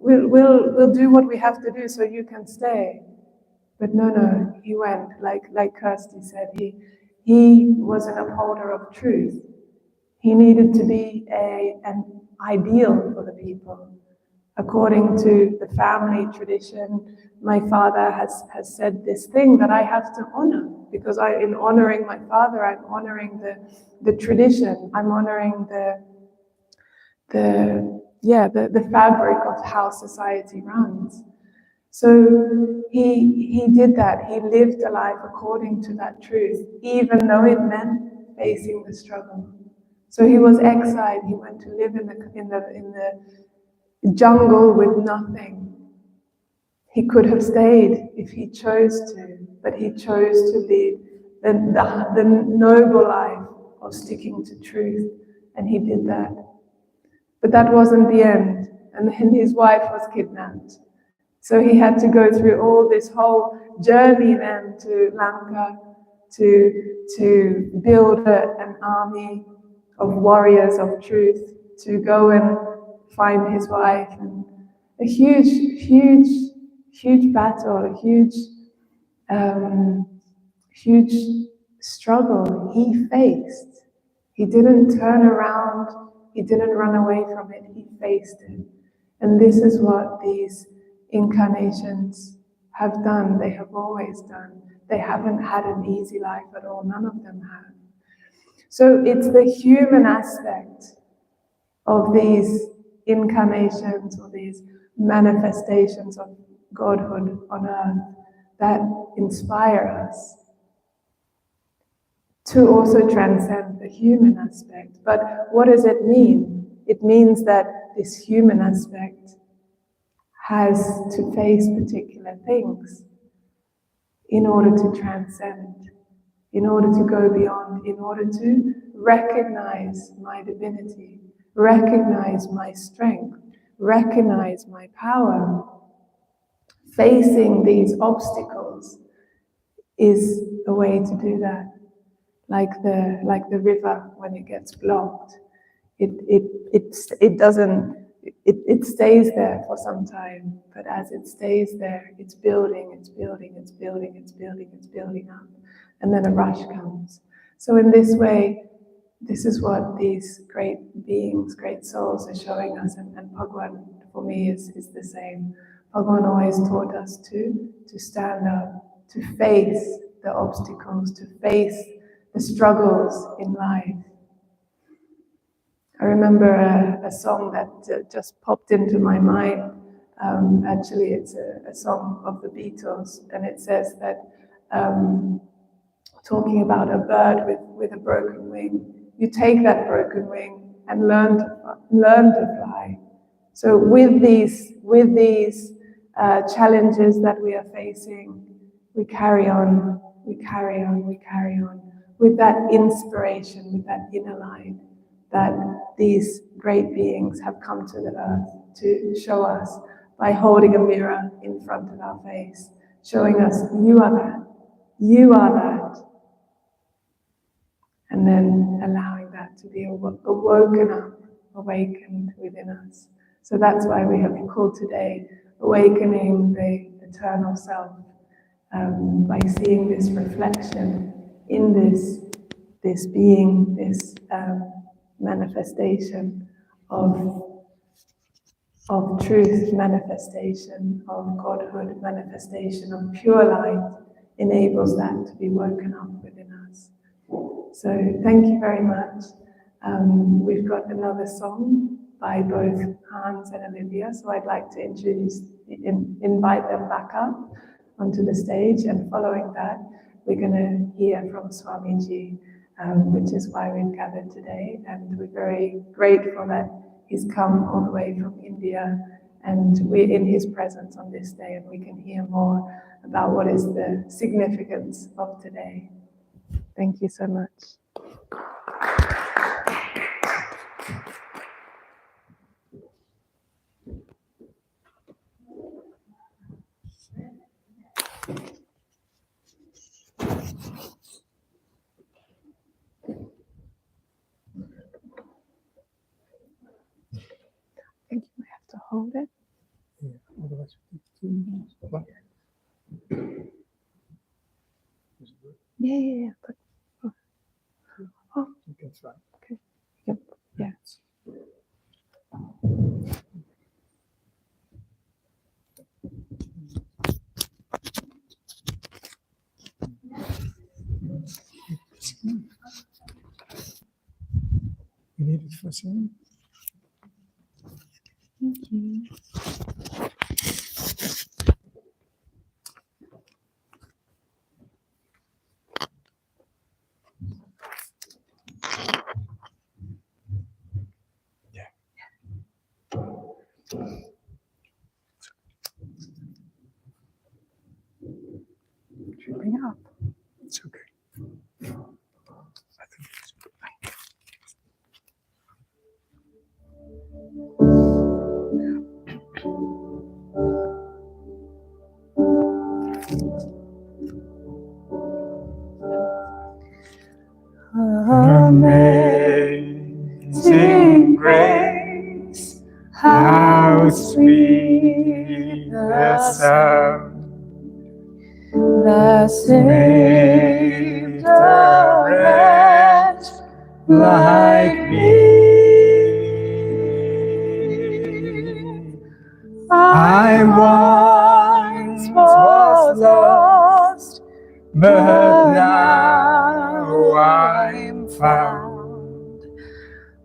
We'll do what we have to do so you can stay. But no, he went, like Kirsty said, he was an upholder of truth. He needed to be an ideal for the people. According to the family tradition, my father has said this thing that I have to honor, because in honoring my father, I'm honoring the tradition. I'm honoring the fabric of how society runs. So he did that. He lived a life according to that truth, even though it meant facing the struggle. So he was exiled. He went to live in the jungle with nothing. He could have stayed if he chose to, but he chose to lead the noble life of sticking to truth, and he did that. But that wasn't the end, and then his wife was kidnapped. So he had to go through all this whole journey then to Lanka to build an army of warriors of truth, to go and find his wife, and a huge battle, a huge struggle he faced. He didn't turn around, he didn't run away from it, he faced it. And this is what these incarnations have done, they have always done. They haven't had an easy life at all, none of them have. So it's the human aspect of these incarnations or these manifestations of Godhood on earth that inspire us to also transcend the human aspect. But what does it mean? It means that this human aspect has to face particular things in order to transcend, in order to go beyond, in order to recognize my divinity, recognize my strength, recognize my power. Facing these obstacles is a way to do that. Like the river, when it gets blocked, it doesn't. It stays there for some time, but as it stays there, it's building up, and then a rush comes. So in this way, this is what these great beings, great souls are showing us, and Bhagavan for me is the same. Bhagavan always taught us to stand up, to face the obstacles, to face the struggles in life. I remember a song that just popped into my mind. Actually, it's a song of the Beatles, and it says that, talking about a bird with a broken wing, you take that broken wing and learn to fly. So with these challenges that we are facing, we carry on with that inspiration, with that inner light that these great beings have come to the earth to show us by holding a mirror in front of our face, showing us, you are that, and then allowing that to be awakened within us. So that's why we have called today Awakening the Eternal Self, by seeing this reflection in this being, this manifestation of truth, manifestation of Godhood, manifestation of pure light, enables that to be woken up within us. So thank you very much. We've got another song by both Hans and Olivia, so I'd like to invite them back up onto the stage, and following that, we're going to hear from Swami G, which is why we've gathered today, and we're very grateful that he's come all the way from India, and we're in his presence on this day, and we can hear more about what is the significance of today. Thank you so much. hold it. Yeah, otherwise we take 2 minutes. What? Yeah. But, oh, You can try. okay. Yep. Yeah. You need it for singing? Thank you. Should we bring it up? It's okay. I think it's okay. Amazing grace, how sweet the sound that saved a wretch like me. I once was lost, but now I'm found.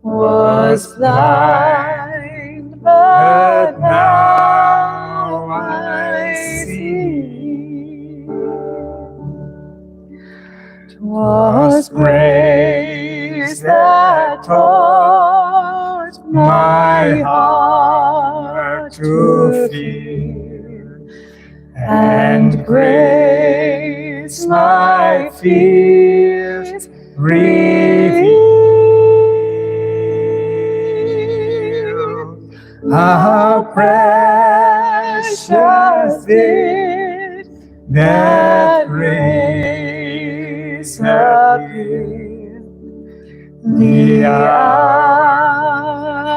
Was blind, but now I see. 'Twas grace that taught my heart to fear, and grace my fears revealed. How precious did that grace appear the hour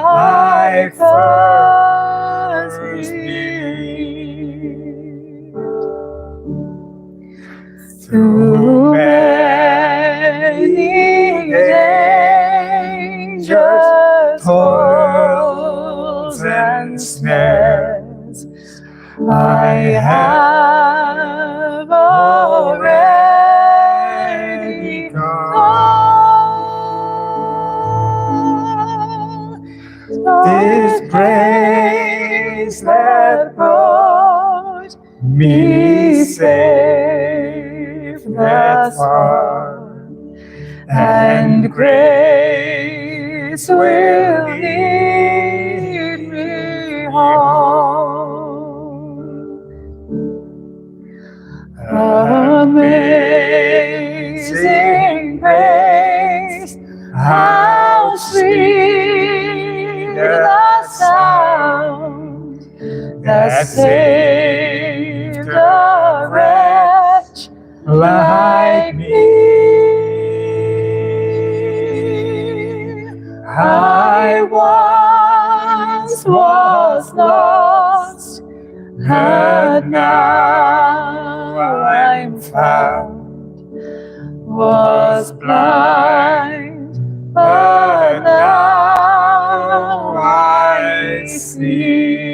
I first believed. Through many dangers, toils, and snares, I have already gone. This grace that brought me safe thus far, and grace will lead me home. Amazing grace, how sweet the sound that saved a wretch like me. I once was lost, but now I'm found. Was blind, but now I see.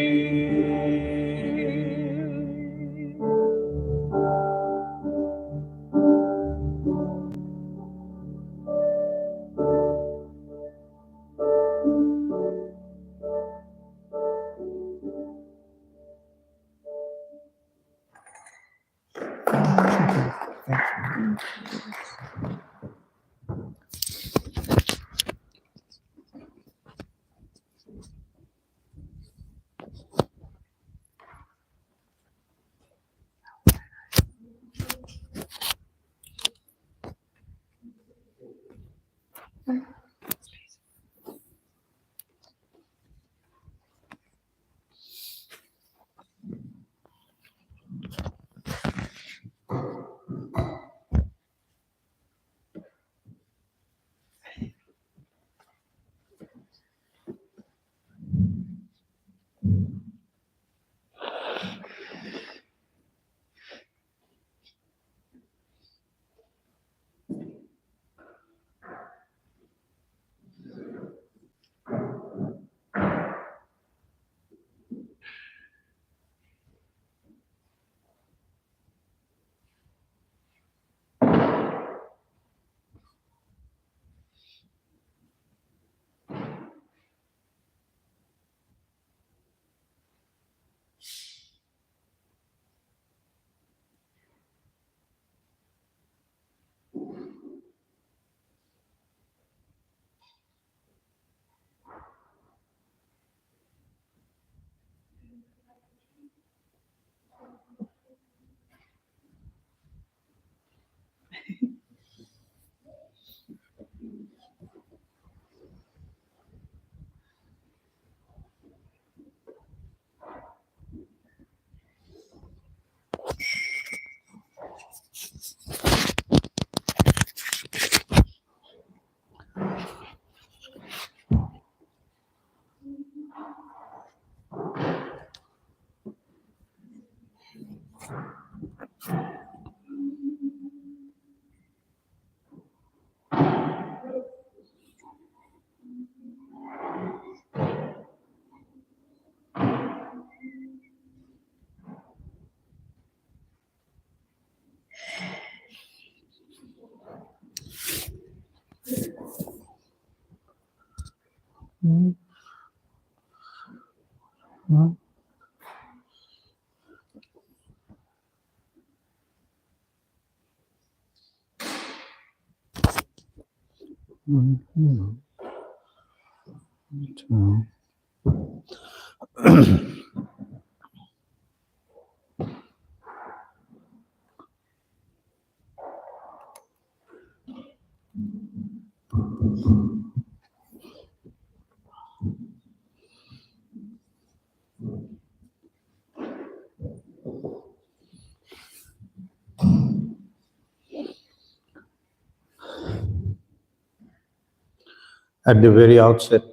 At the very outset,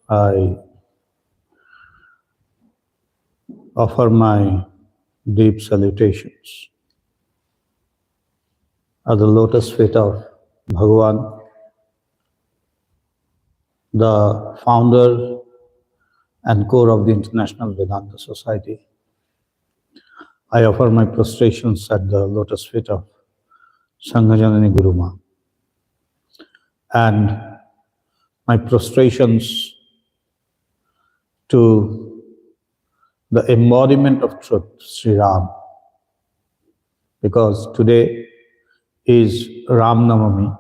I offer my deep salutations at the lotus feet of Bhagavan, the founder and core of the International Vedanta Society. I offer my prostrations at the lotus feet of Sanghajanani Guruma, and my prostrations to the embodiment of truth, Sri Ram, because today is Ram Navami,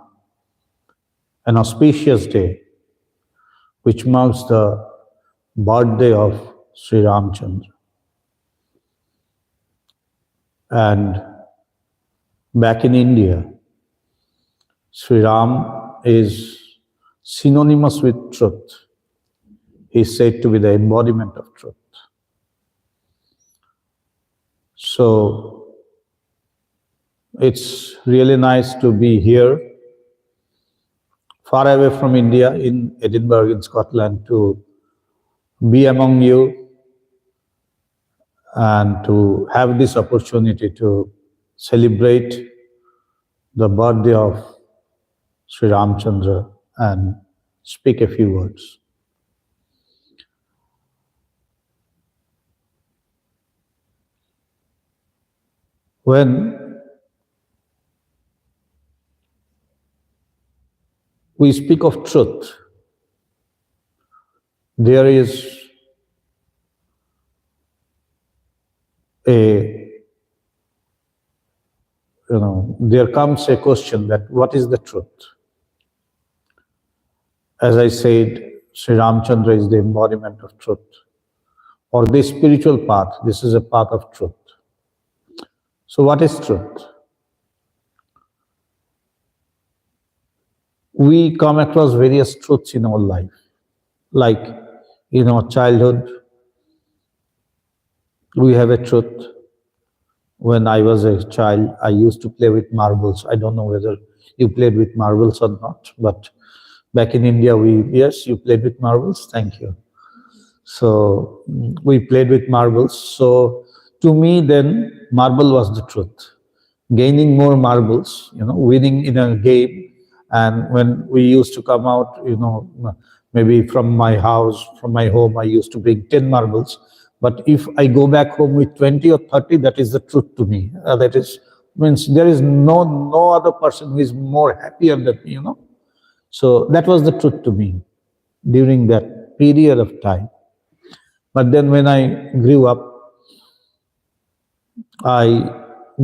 an auspicious day which marks the birthday of Sri Ramchandra. And back in India, Sri Ram is synonymous with truth. He is said to be the embodiment of truth. So it's really nice to be here, far away from India, in Edinburgh, in Scotland, to be among you and to have this opportunity to celebrate the birthday of Sri Ramchandra and speak a few words. When we speak of truth, there is there comes a question that what is the truth? As I said, Sri Ramchandra is the embodiment of truth, or the spiritual path. This is a path of truth. So what is truth? We come across various truths in our life. Like in our childhood, we have a truth. When I was a child, I used to play with marbles. I don't know whether you played with marbles or not, but back in India, yes, you played with marbles. Thank you. So we played with marbles. So to me, then marble was the truth. Gaining more marbles, winning in a game. And when we used to come out, maybe from my house, from my home, I used to bring 10 marbles. But if I go back home with 20 or 30, that is the truth to me. Means there is no other person who is more happier than me, So that was the truth to me during that period of time. But then when I grew up, I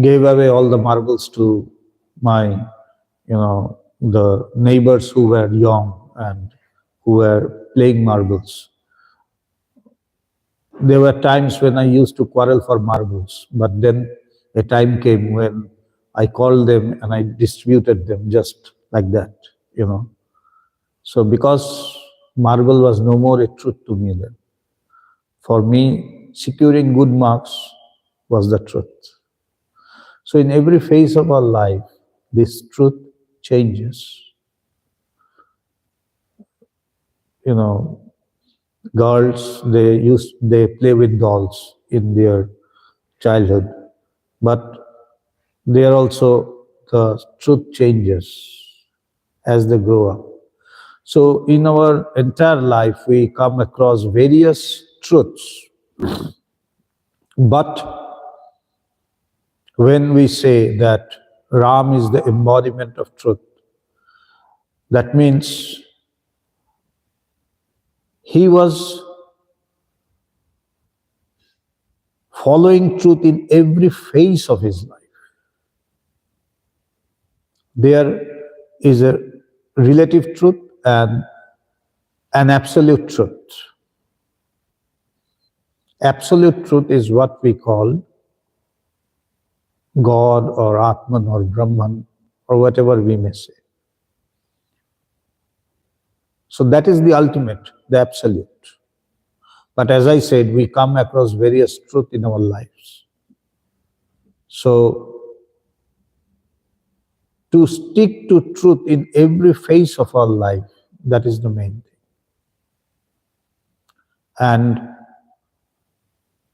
gave away all the marbles to my, the neighbors who were young and who were playing marbles. There were times when I used to quarrel for marbles, but then a time came when I called them and I distributed them just like that, So because marble was no more a truth to me then. For me, securing good marks was the truth. So in every phase of our life, this truth changes. Girls, they play with dolls in their childhood. but there also the truth changes as they grow up. So in our entire life, we come across various truths. But when we say that Ram is the embodiment of truth, that means he was following truth in every phase of his life. There is a relative truth and an absolute truth. Absolute truth is what we call God or Atman or Brahman or whatever we may say. So that is the ultimate, the absolute. But as I said, we come across various truths in our lives. So to stick to truth in every phase of our life, that is the main thing. And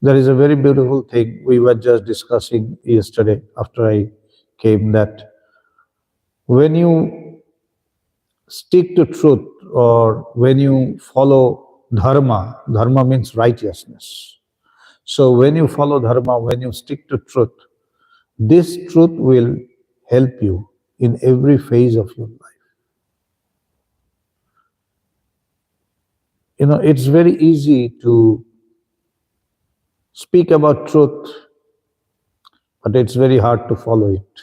there is a very beautiful thing we were just discussing yesterday after I came, that when you stick to truth or when you follow dharma, dharma means righteousness. So when you follow dharma, when you stick to truth, this truth will help you in every phase of your life. You know, it's very easy to speak about truth, but it's very hard to follow it.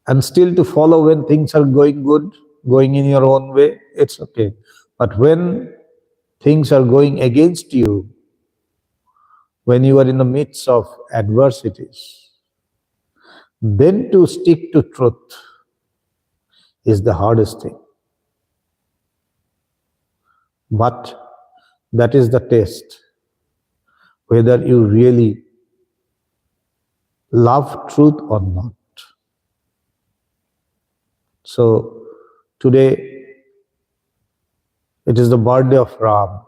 And still to follow when things are going good, going in your own way, it's okay. But when things are going against you, when you are in the midst of adversities, then to stick to truth is the hardest thing. But that is the test, whether you really love truth or not. So today, it is the birthday of Ram,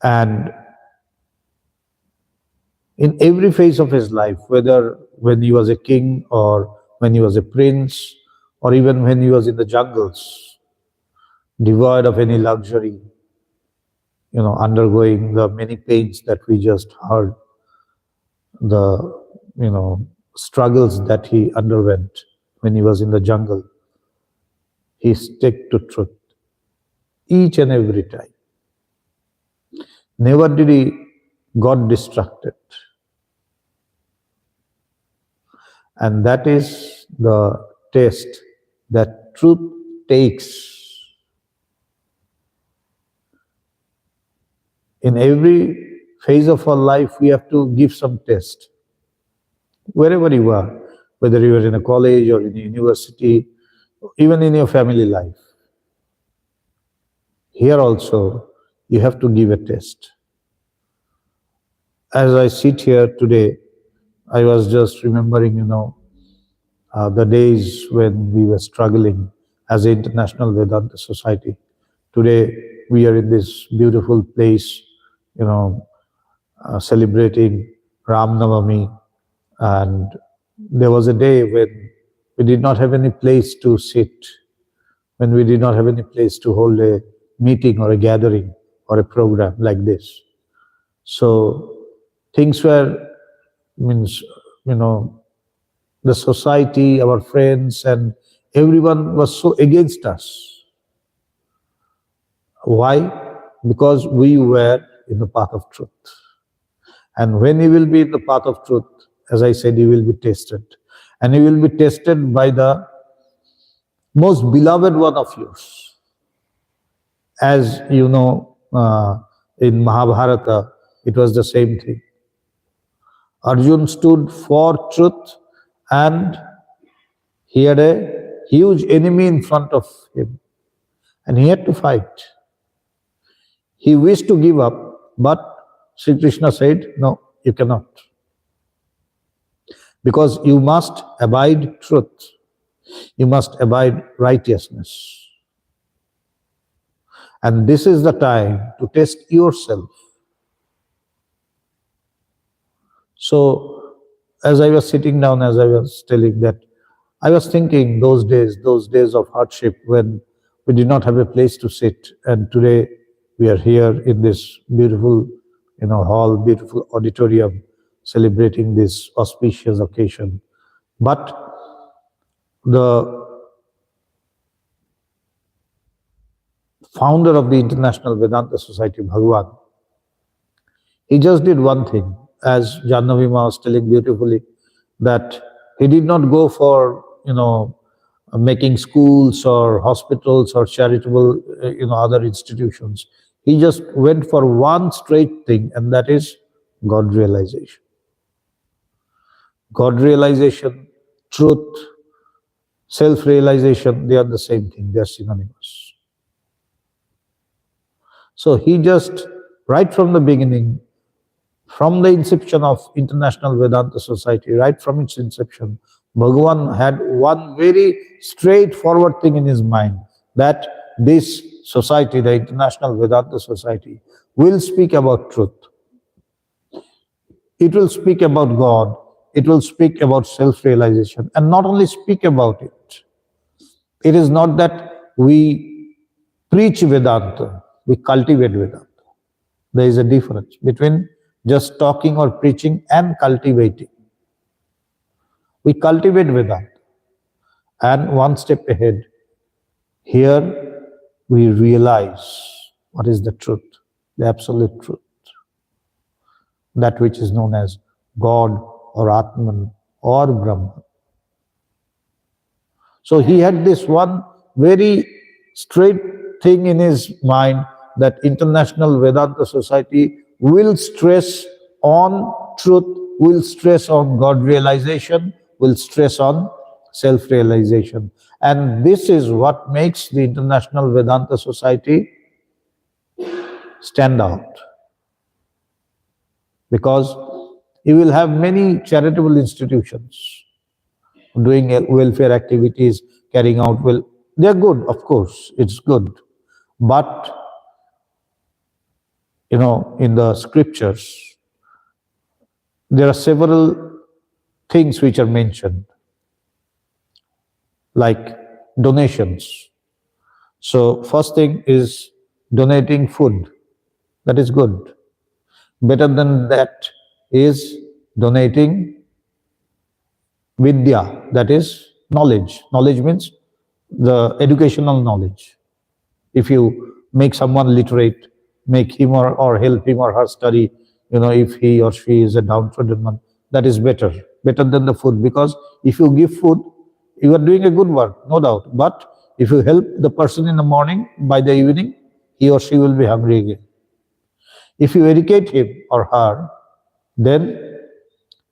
and in every phase of his life, whether when he was a king or when he was a prince, or even when he was in the jungles, devoid of any luxury, you know, undergoing the many pains that we just heard, the, you know, struggles that he underwent when he was in the jungle, he stuck to truth each and every time. Never did he got distracted. And that is the test that truth takes. In every phase of our life, we have to give some test. Wherever you are, whether you are in a college or in a university, even in your family life, here also you have to give a test. As I sit here today, I was just remembering, you know, the days when we were struggling as the International Vedanta Society. Today, we are in this beautiful place, you know, celebrating Ram Navami. And there was a day when we did not have any place to sit, when we did not have any place to hold a meeting or a gathering or a program like this. So things were, you know, the society, our friends, and everyone was so against us. Why? Because we were in the path of truth. And when you will be in the path of truth, as I said, you will be tested. And you will be tested by the most beloved one of yours. As you know, in Mahabharata, it was the same thing. Arjun stood for truth and he had a huge enemy in front of him and he had to fight. He wished to give up, but Sri Krishna said, no, you cannot. Because you must abide truth. You must abide righteousness. And this is the time to test yourself. So as I was sitting down, as I was telling that, I was thinking those days of hardship when we did not have a place to sit, and today we are here in this beautiful, hall, beautiful auditorium, celebrating this auspicious occasion. But the founder of the International Vedanta Society, Bhagavan, he just did one thing, as Ram Navami was telling beautifully, that he did not go for, making schools or hospitals or charitable, other institutions. He just went for one straight thing, and that is God realization. God realization, truth, self-realization, they are the same thing, they are synonymous. So he just, right from the beginning, from the inception of International Vedanta Society, right from its inception, Bhagavan had one very straightforward thing in his mind, that this society, the International Vedanta Society, will speak about truth. It will speak about God. It will speak about self-realization, and not only speak about it. It is not that we preach Vedanta, we cultivate Vedanta. There is a difference between just talking or preaching and cultivating. We cultivate Vedanta. And one step ahead, here we realize what is the truth, the absolute truth, that which is known as God or Atman or Brahman. So he had this one very straight thing in his mind, that International Vedanta Society will stress on truth, will stress on God realization, will stress on self-realization. And this is what makes the International Vedanta Society stand out. Because you will have many charitable institutions doing welfare activities, carrying out well. They're good, of course, it's good. But, in the scriptures, there are several things which are mentioned, like donations. So first thing is donating food. That is good. Better than that is donating vidya, that is knowledge. Knowledge means the educational knowledge. If you make someone literate, make him or help him or her study, if he or she is a downtrodden one, that is better than the food. Because if you give food, you are doing a good work, no doubt. But if you help the person in the morning, by the evening, he or she will be hungry again. If you educate him or her, then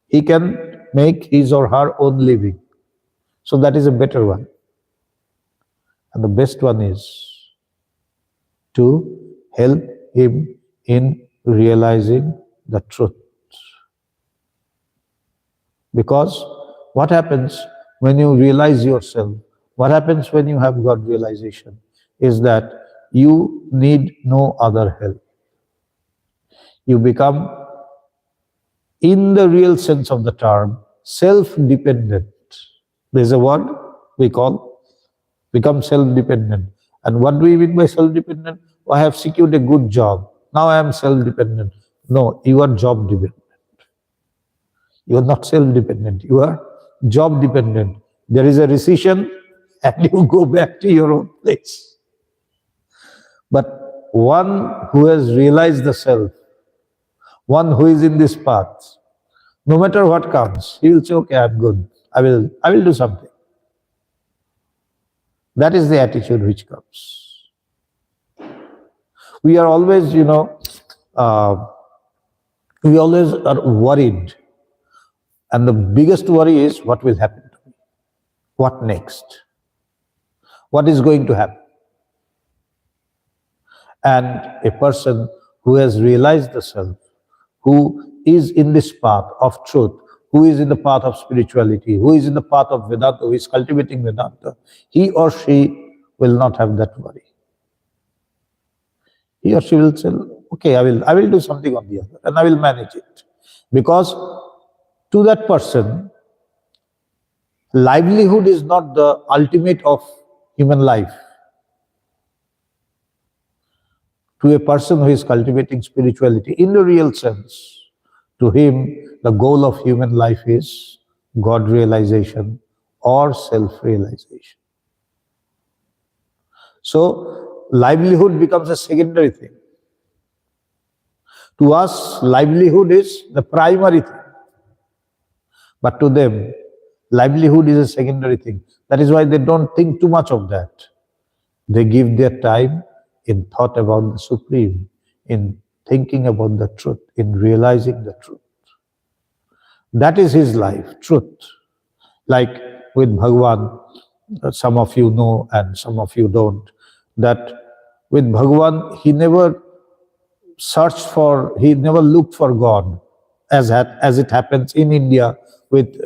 he can make his or her own living. So that is a better one. And the best one is to help him in realizing the truth. Because what happens when you realize yourself, what happens when you have God realization, is that you need no other help. You become, in the real sense of the term, self-dependent. There's a word we call become self-dependent. And what do we mean by self-dependent? I have secured a good job. Now I am self-dependent. No, you are job-dependent. You are not self-dependent. You are job-dependent. There is a recession and you go back to your own place. But one who has realized the self, one who is in this path, no matter what comes, he will say, okay, I'm good. I will do something. That is the attitude which comes. We are always, we always are worried. And the biggest worry is what will happen to me? What next? What is going to happen? And a person who has realized the self, who is in this path of truth, who is in the path of spirituality, who is in the path of Vedanta, who is cultivating Vedanta, he or she will not have that worry. He or she will say, okay, I will do something or the other, and I will manage it. Because To that person, livelihood is not the ultimate of human life. To a person who is cultivating spirituality in the real sense, to him, the goal of human life is God realization or self-realization. So, livelihood becomes a secondary thing. To us, livelihood is the primary thing. But to them, livelihood is a secondary thing. That is why they don't think too much of that. They give their time in thought about the Supreme, in thinking about the truth, in realizing the truth. That is his life, truth. Like with Bhagavan, some of you know and some of you don't, that with Bhagavan, he never he never looked for God, as it happens in India with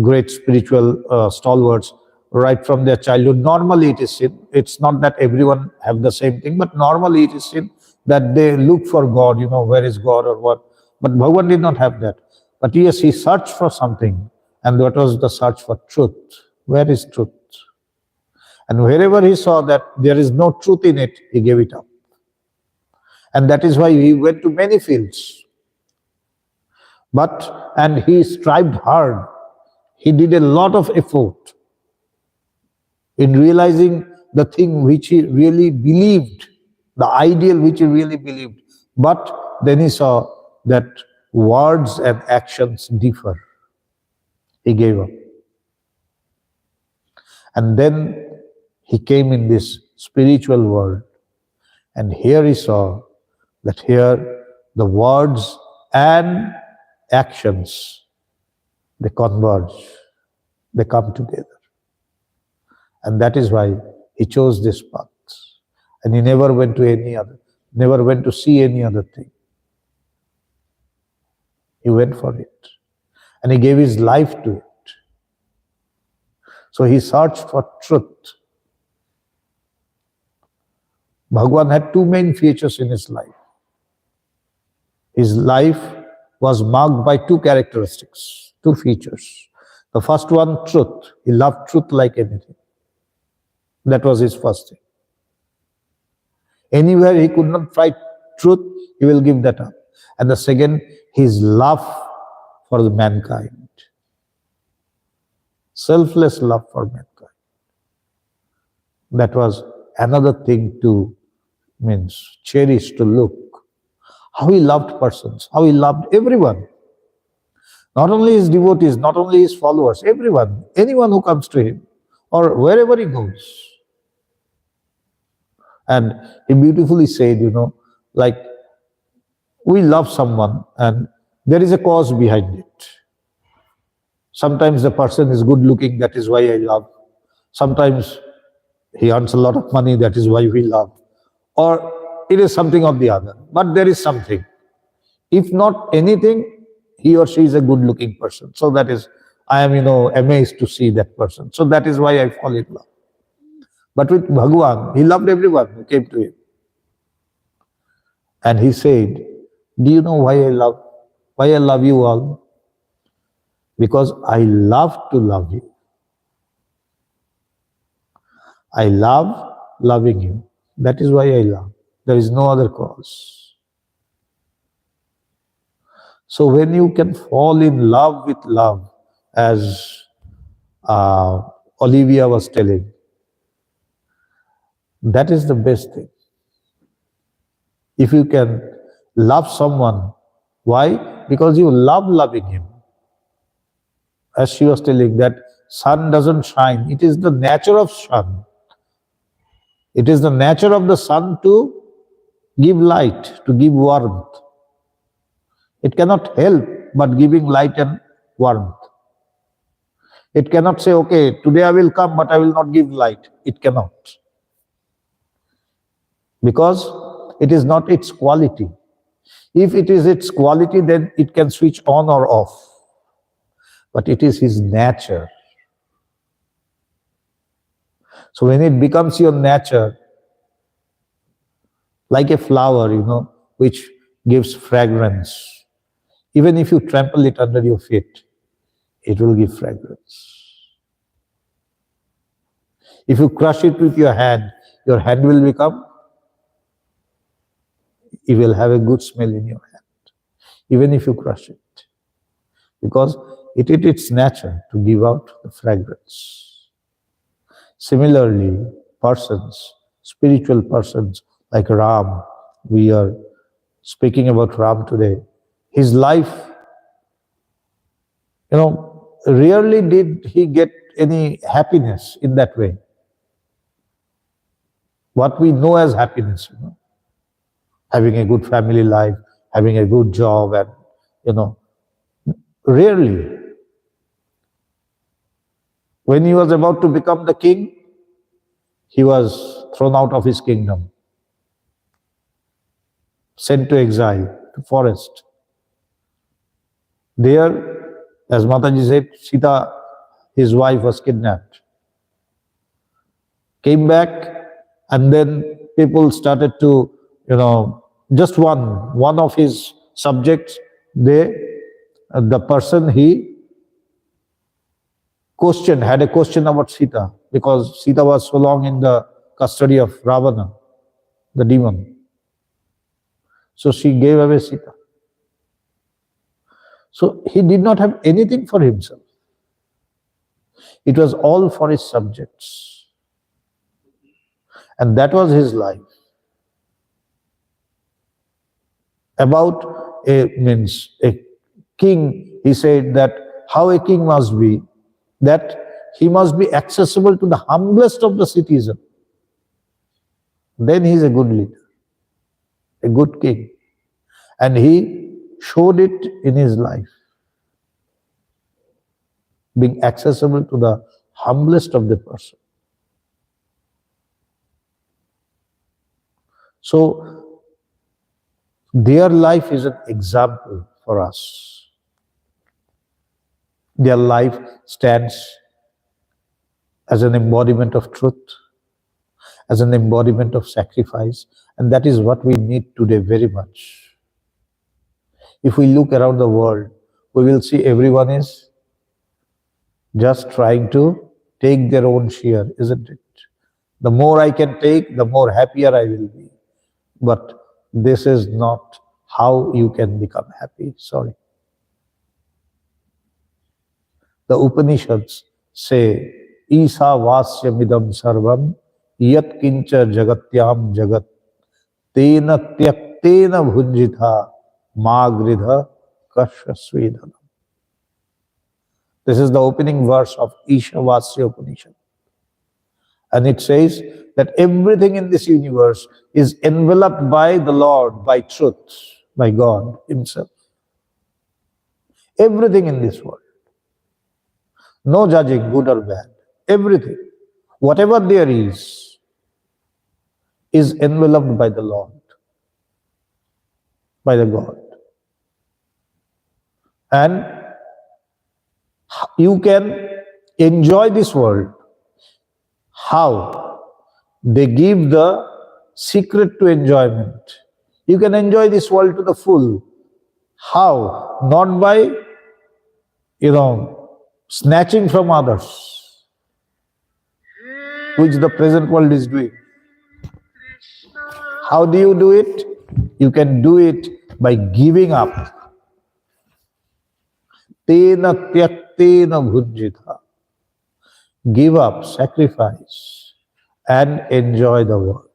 great spiritual stalwarts right from their childhood. Normally it is seen, it's not that everyone have the same thing, but normally it is seen that they look for God, where is God or what. But Bhagavan did not have that. But yes, he searched for something, and that was the search for truth. Where is truth? And wherever he saw that there is no truth in it, he gave it up. And that is why he went to many fields. And he strived hard. He did a lot of effort in realizing the thing which he really believed, the ideal which he really believed. But then he saw that words and actions differ. He gave up. And then he came in this spiritual world. And here he saw that here the words and actions, they converge, they come together. And that is why he chose this path. And he never went to any other, never went to see any other thing. He went for it. And he gave his life to it. So he searched for truth. Bhagavan had two main features in his life. His life was marked by two characteristics, two features. The first one, truth. He loved truth like anything. That was his first thing. Anywhere he could not find truth, he will give that up. And the second, his love for the mankind. Selfless love for mankind. That was another thing to cherish, to look. How he loved persons, how he loved everyone. Not only his devotees, not only his followers, everyone, anyone who comes to him or wherever he goes. And he beautifully said, like we love someone and there is a cause behind it. Sometimes the person is good looking, that is why I love. Sometimes he earns a lot of money, that is why we love. Or it is something or the other, but there is something. If not anything, he or she is a good-looking person. So that is, I am, amazed to see that person. So that is why I fall in love. But with Bhagavan, he loved everyone who came to him. And he said, do you know why I love you all? Because I love to love you. I love loving you. That is why I love. There is no other cause. So when you can fall in love with love, as Olivia was telling, that is the best thing. If you can love someone, why? Because you love loving him. As she was telling, that sun doesn't shine. It is the nature of sun. It is the nature of the sun to give light, to give warmth. It cannot help but giving light and warmth. It cannot say, okay, today I will come, but I will not give light. It cannot. Because it is not its quality. If it is its quality, then it can switch on or off. But it is his nature. So when it becomes your nature, like a flower, which gives fragrance, Even if you trample it under your feet, it will give fragrance. If you crush it with your hand will become, you will have a good smell in your hand, even if you crush it, because it is its nature to give out the fragrance. Similarly, persons, spiritual persons like Ram, we are speaking about Ram today, his life, rarely did he get any happiness in that way. What we know as happiness, having a good family life, having a good job, and rarely. When he was about to become the king, he was thrown out of his kingdom, sent to exile, to forest. There, as Mataji said, Sita, his wife, was kidnapped. Came back, and then people started to, just one of his subjects, the person he had a question about Sita, because Sita was so long in the custody of Ravana, the demon. So she gave away Sita. So he did not have anything for himself. It was all for his subjects. And that was his life. About a king, he said that how a king must be, that he must be accessible to the humblest of the citizens. Then he is a good leader, a good king. And he showed it in his life, being accessible to the humblest of the person. So, their life is an example for us. Their life stands as an embodiment of truth, as an embodiment of sacrifice, and that is what we need today very much. If we look around the world, we will see everyone is just trying to take their own share, isn't it? The more I can take, the more happier I will be. But this is not how you can become happy. Sorry. The Upanishads say, Isa vasya midam sarvam yat kincha jagatyam jagat tena tyaktena bhunjitha magridha kasha svedhanam. This is the opening verse of Isha Vasya Upanishad. And it says that everything in this universe is enveloped by the Lord, by truth, by God Himself. Everything in this world. No judging good or bad. Everything. Whatever there is enveloped by the Lord, by the God. And you can enjoy this world. How? They give the secret to enjoyment. You can enjoy this world to the full. How? Not by, snatching from others, which the present world is doing. How do you do it? You can do it by giving up. Tena tyaktena bhunjitha. Give up, sacrifice, and enjoy the world.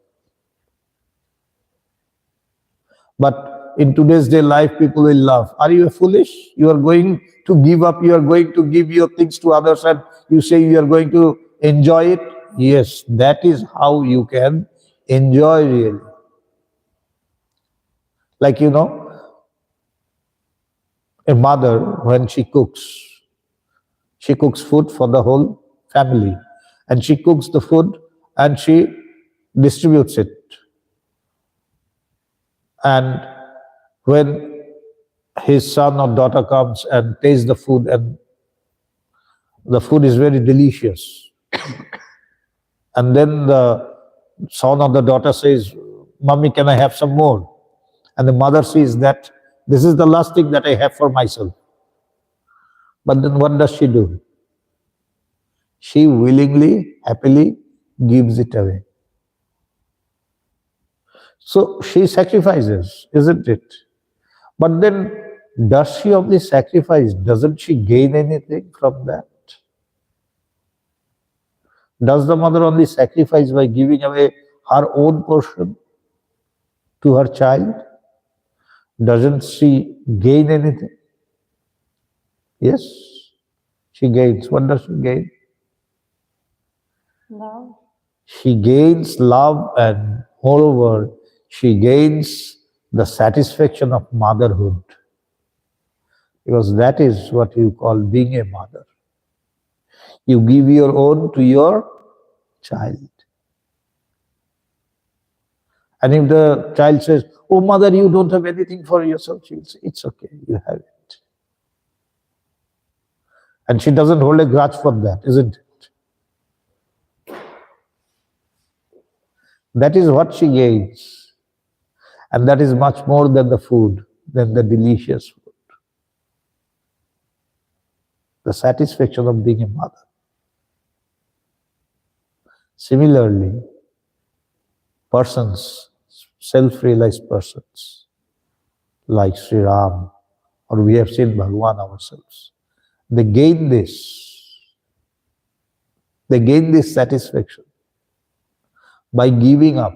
But in today's day life, people will laugh. Are you foolish? You are going to give up, you are going to give your things to others, and you say you are going to enjoy it? Yes, that is how you can enjoy really. Like, a mother, when she cooks food for the whole family, and she cooks the food and she distributes it. And when his son or daughter comes and tastes the food, and the food is very delicious, and then the son or the daughter says, Mommy, can I have some more? And the mother sees that This is the last thing that I have for myself. But then what does she do? She willingly, happily gives it away. So she sacrifices, isn't it? But then, does she only sacrifice? Doesn't she gain anything from that? Does the mother only sacrifice by giving away her own portion to her child? Doesn't she gain anything? Yes, she gains. What does she gain? Love. She gains love, and moreover, she gains the satisfaction of motherhood. Because that is what you call being a mother. You give your own to your child. And if the child says, "Oh mother, you don't have anything for yourself," she will say, "It's okay, you have it." And she doesn't hold a grudge for that, isn't it? That is what she gains. And that is much more than the food, than the delicious food. The satisfaction of being a mother. Similarly, persons, self-realized persons, like Sri Ram, or we have seen Bhagavan ourselves, they gain this. They gain this satisfaction by giving up,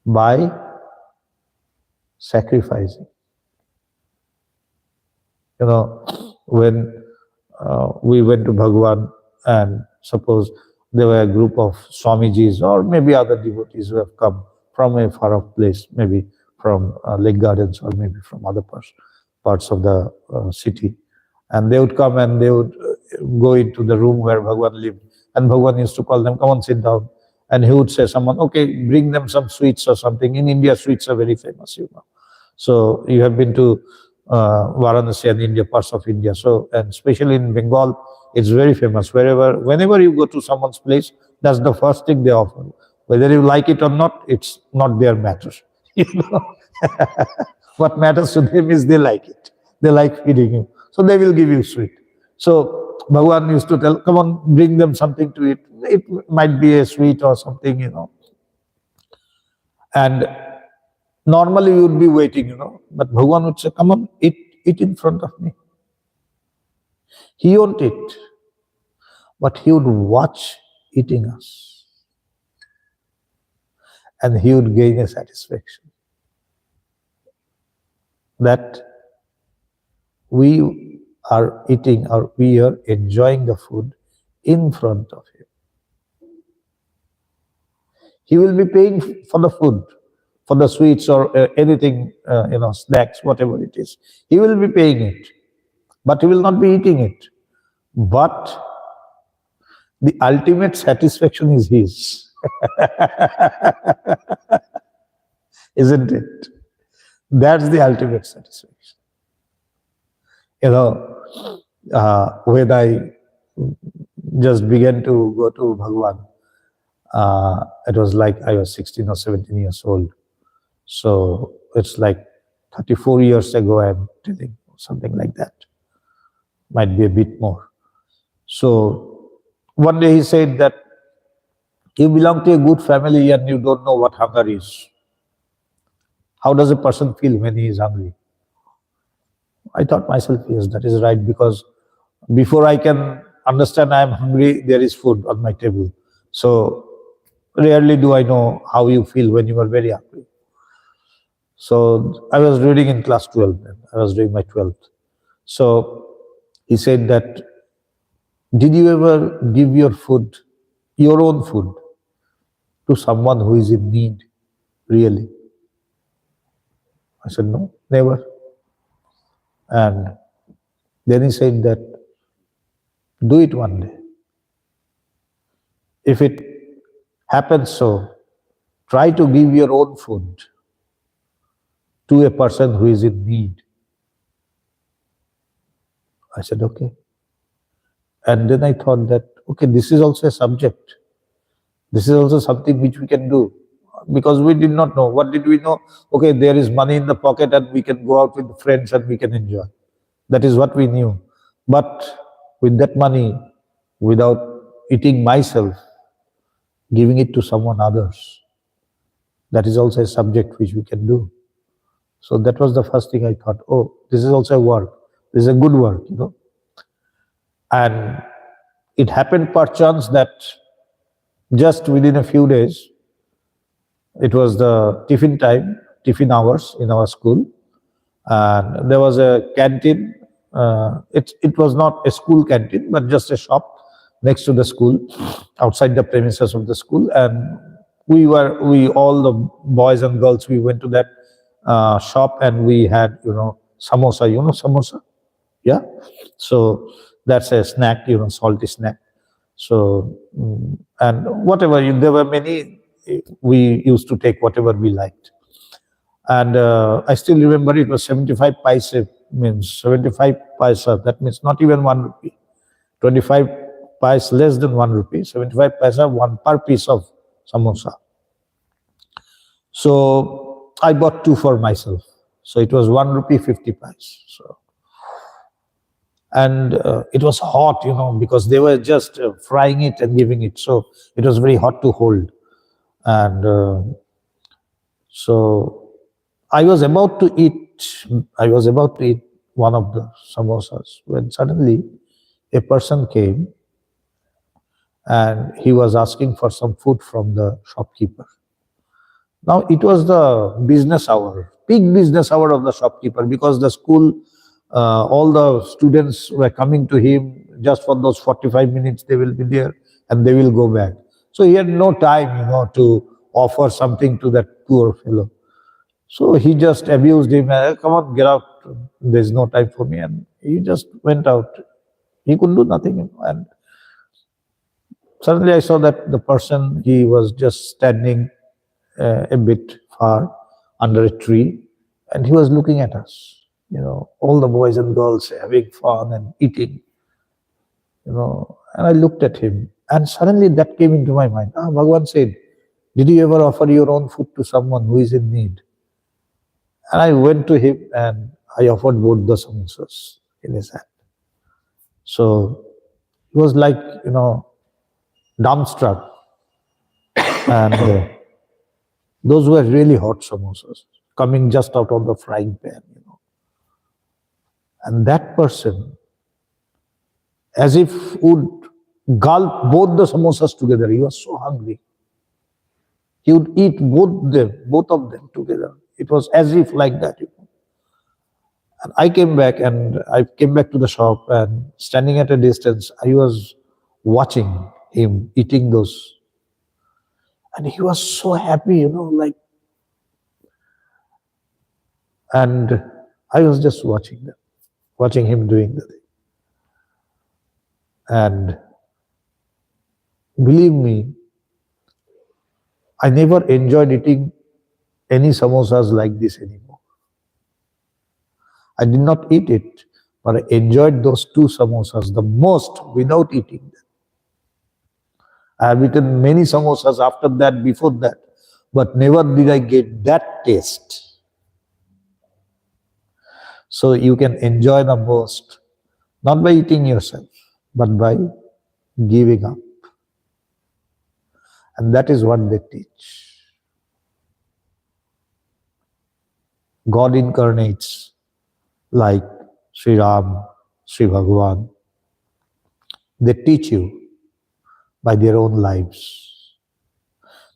by sacrificing. You know, when we went to Bhagavan, and suppose there were a group of Swami G's or maybe other devotees who have come from a far off place, maybe from Lake Gardens or maybe from other parts of the city. And they would come and they would go into the room where Bhagavan lived. And Bhagavan used to call them, "Come on, sit down." And he would say, "Someone, okay, bring them some sweets or something." In India, sweets are very famous, you know. So you have been to Varanasi and India, parts of India. So, and especially in Bengal, it's very famous. Whenever you go to someone's place, that's the first thing they offer. Whether you like it or not, it's not their matter. You know, what matters to them is they like it. They like feeding you, so they will give you sweet. So Bhagavan used to tell, "Come on, bring them something to eat." It might be a sweet or something, you know. And normally you would be waiting, you know, but Bhagavan would say, "Come on, eat in front of me." He won't eat, but he would watch eating us. And he would gain a satisfaction that we are eating or we are enjoying the food in front of him. He will be paying for the food, for the sweets or anything, you know, snacks, whatever it is. He will be paying it, but he will not be eating it. But the ultimate satisfaction is his. Isn't it? That's the ultimate satisfaction. You know, when I just began to go to Bhagavan, it was like I was 16 or 17 years old. So it's like 34 years ago, I'm telling, something like that. Might be a bit more. So one day he said that you belong to a good family and you don't know what hunger is. How does a person feel when he is hungry? I thought myself, yes, that is right, because before I can understand I am hungry, there is food on my table. So rarely do I know how you feel when you are very hungry. So I was reading in class 12 then. I was doing my 12th. So he said that, did you ever give your food, your own food, to someone who is in need, really? I said, no, never. And then he said that, do it one day. If it happens so, try to give your own food to a person who is in need. I said, okay. And then I thought that, okay, this is also a subject. This is also something which we can do. because we did not know. What did we know? Okay, there is money in the pocket and we can go out with friends and we can enjoy. That is what we knew. But with that money, without eating myself, giving it to someone others, that is also a subject which we can do. So that was the first thing I thought, oh, this is also a work. This is a good work, you know. And it happened perchance that just within a few days, it was the tiffin time, tiffin hours in our school. And there was a canteen. It was not a school canteen, but just a shop next to the school, outside the premises of the school. And all the boys and girls, we went to that shop and we had, samosa, samosa? Yeah. So that's a snack, salty snack. So, and whatever, there were many, we used to take whatever we liked. And I still remember it was 75 paise, means 75 paisa, that means not even 1 rupee. 25 paise less than 1 rupee, 75 paisa, one per piece of samosa. So I bought 2 for myself. So it was 1 rupee 50 paise. So, and it was hot, because they were just frying it and giving it. So it was very hot to hold. And so I was about to eat one of the samosas when suddenly a person came and he was asking for some food from the shopkeeper. Now it was the business hour, peak business hour of the shopkeeper, because the school, all the students were coming to him just for those 45 minutes. They will be there and they will go back. So he had no time, to offer something to that poor fellow. So he just abused him. Come on, get out. There's no time for me. And he just went out. He could do nothing. And suddenly I saw that the person, he was just standing a bit far under a tree, and he was looking at us. All the boys and girls having fun and eating. And I looked at him, and suddenly that came into my mind. Bhagavan said, did you ever offer your own food to someone who is in need? And I went to him and I offered both the samosas in his hand. So he was like, dumbstruck. And those were really hot samosas coming just out of the frying pan, And that person, as if would gulp both the samosas together. He was so hungry. He would eat both of them together. It was as if like that. And I came back to the shop, and standing at a distance, I was watching him eating those. And he was so happy, and I was just watching him doing the thing. And believe me, I never enjoyed eating any samosas like this anymore. I did not eat it, but I enjoyed those 2 samosas the most without eating them. I have eaten many samosas after that, before that, but never did I get that taste. So you can enjoy the most, not by eating yourself, but by giving up. And that is what they teach. God incarnates like Sri Ram, Sri Bhagavan. They teach you by their own lives.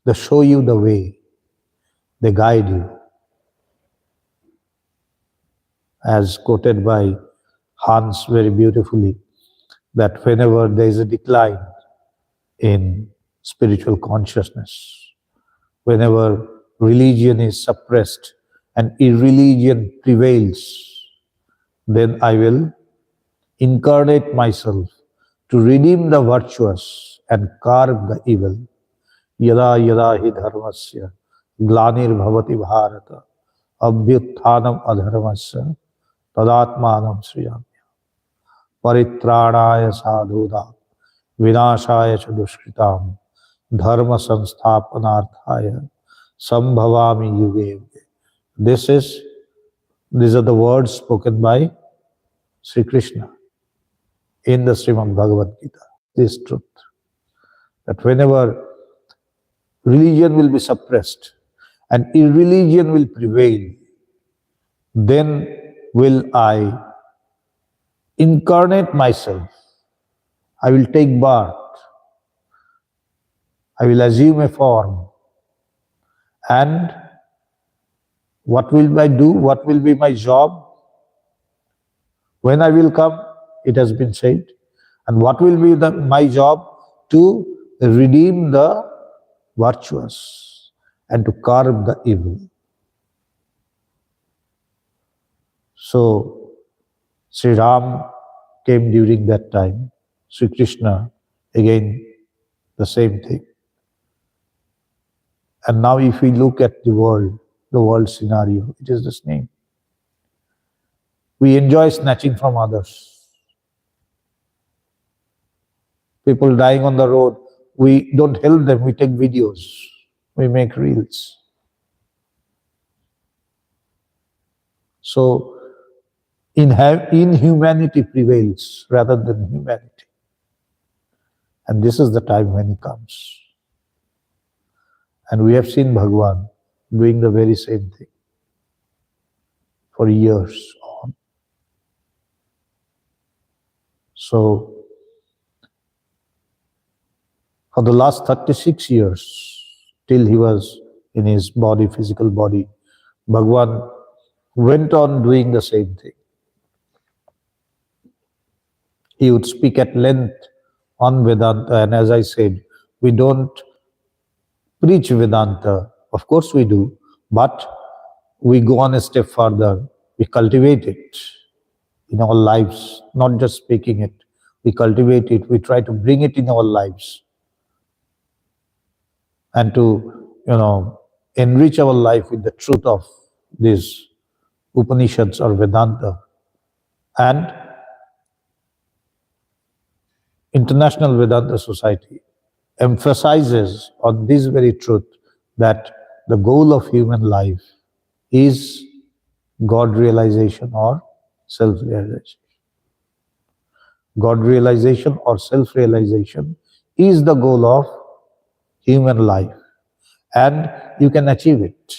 They show you the way. They guide you. As quoted by Hans very beautifully, that whenever there is a decline in spiritual consciousness, whenever religion is suppressed and irreligion prevails, then I will incarnate myself to redeem the virtuous and carve the evil. Yada yada hi dharmasya glanir bhavati bharata abhyutthanam adharmasya tadatmanam sriyamya paritranaya sadhuda vinashaya cha dushkritam dharma sansthapanarthaya Sambhavami yuge yuge. These are the words spoken by Sri Krishna in the Srimad Bhagavad Gita. This truth, that whenever religion will be suppressed and irreligion will prevail, then will I incarnate myself. I will take birth. I will assume a form. And what will I do? What will be my job? When I will come, it has been said. And what will be my job? To redeem the virtuous and to curb the evil. So, Sri Ram came during that time. Sri Krishna, again, the same thing. And now if we look at the world scenario, it is the same. We enjoy snatching from others. People dying on the road, we don't help them, we take videos, we make reels. So, inhumanity prevails rather than humanity. And this is the time when he comes. And we have seen Bhagavan doing the very same thing for years on. So, for the last 36 years, till he was in his body, physical body, Bhagavan went on doing the same thing. He would speak at length on Vedanta, and as I said, we don't preach Vedanta. Of course we do, but we go on a step further. We cultivate it in our lives, not just speaking it. We cultivate it, we try to bring it in our lives and to, enrich our life with the truth of these Upanishads or Vedanta. And International Vedanta Society emphasizes on this very truth that the goal of human life is God realization or self-realization. God realization or self-realization is the goal of human life, and you can achieve it.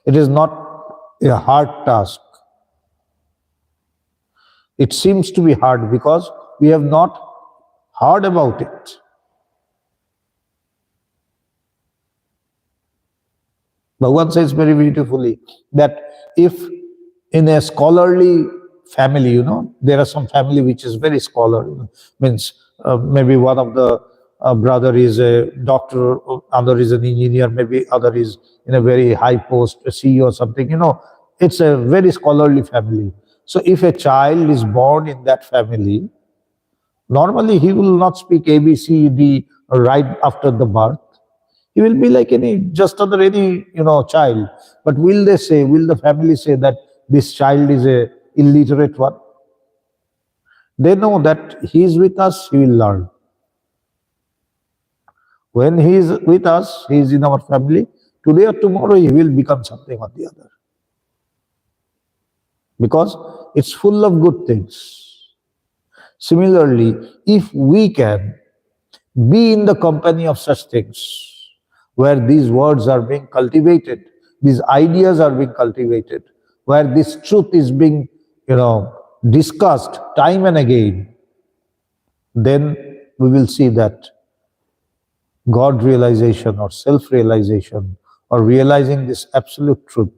It is not a hard task. It seems to be hard because we have not heard about it. Bhagavan says very beautifully that if in a scholarly family, there are some family which is very scholarly, means maybe one of the brother is a doctor, other is an engineer, maybe other is in a very high post, a CEO or something, it's a very scholarly family. So if a child is born in that family, normally he will not speak A, B, C, D right after the birth. He will be like any child. But will the family say that this child is a illiterate one? They know that he is with us, he will learn. When he is with us, he is in our family, today or tomorrow he will become something or the other. Because it's full of good things. Similarly, if we can be in the company of such things, where these words are being cultivated, these ideas are being cultivated, where this truth is being, discussed time and again, then we will see that God realization or self-realization or realizing this absolute truth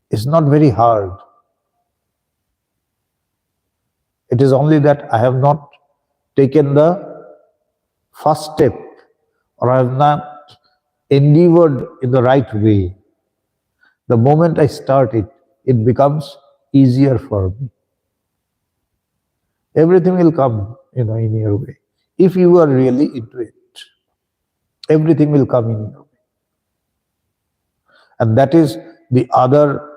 is not very hard. It is only that I have not taken the first step, or I have not endeavored in the right way. The moment I start it, it becomes easier for me. Everything will come, in your way. If you are really into it, everything will come in your way. And that is the other,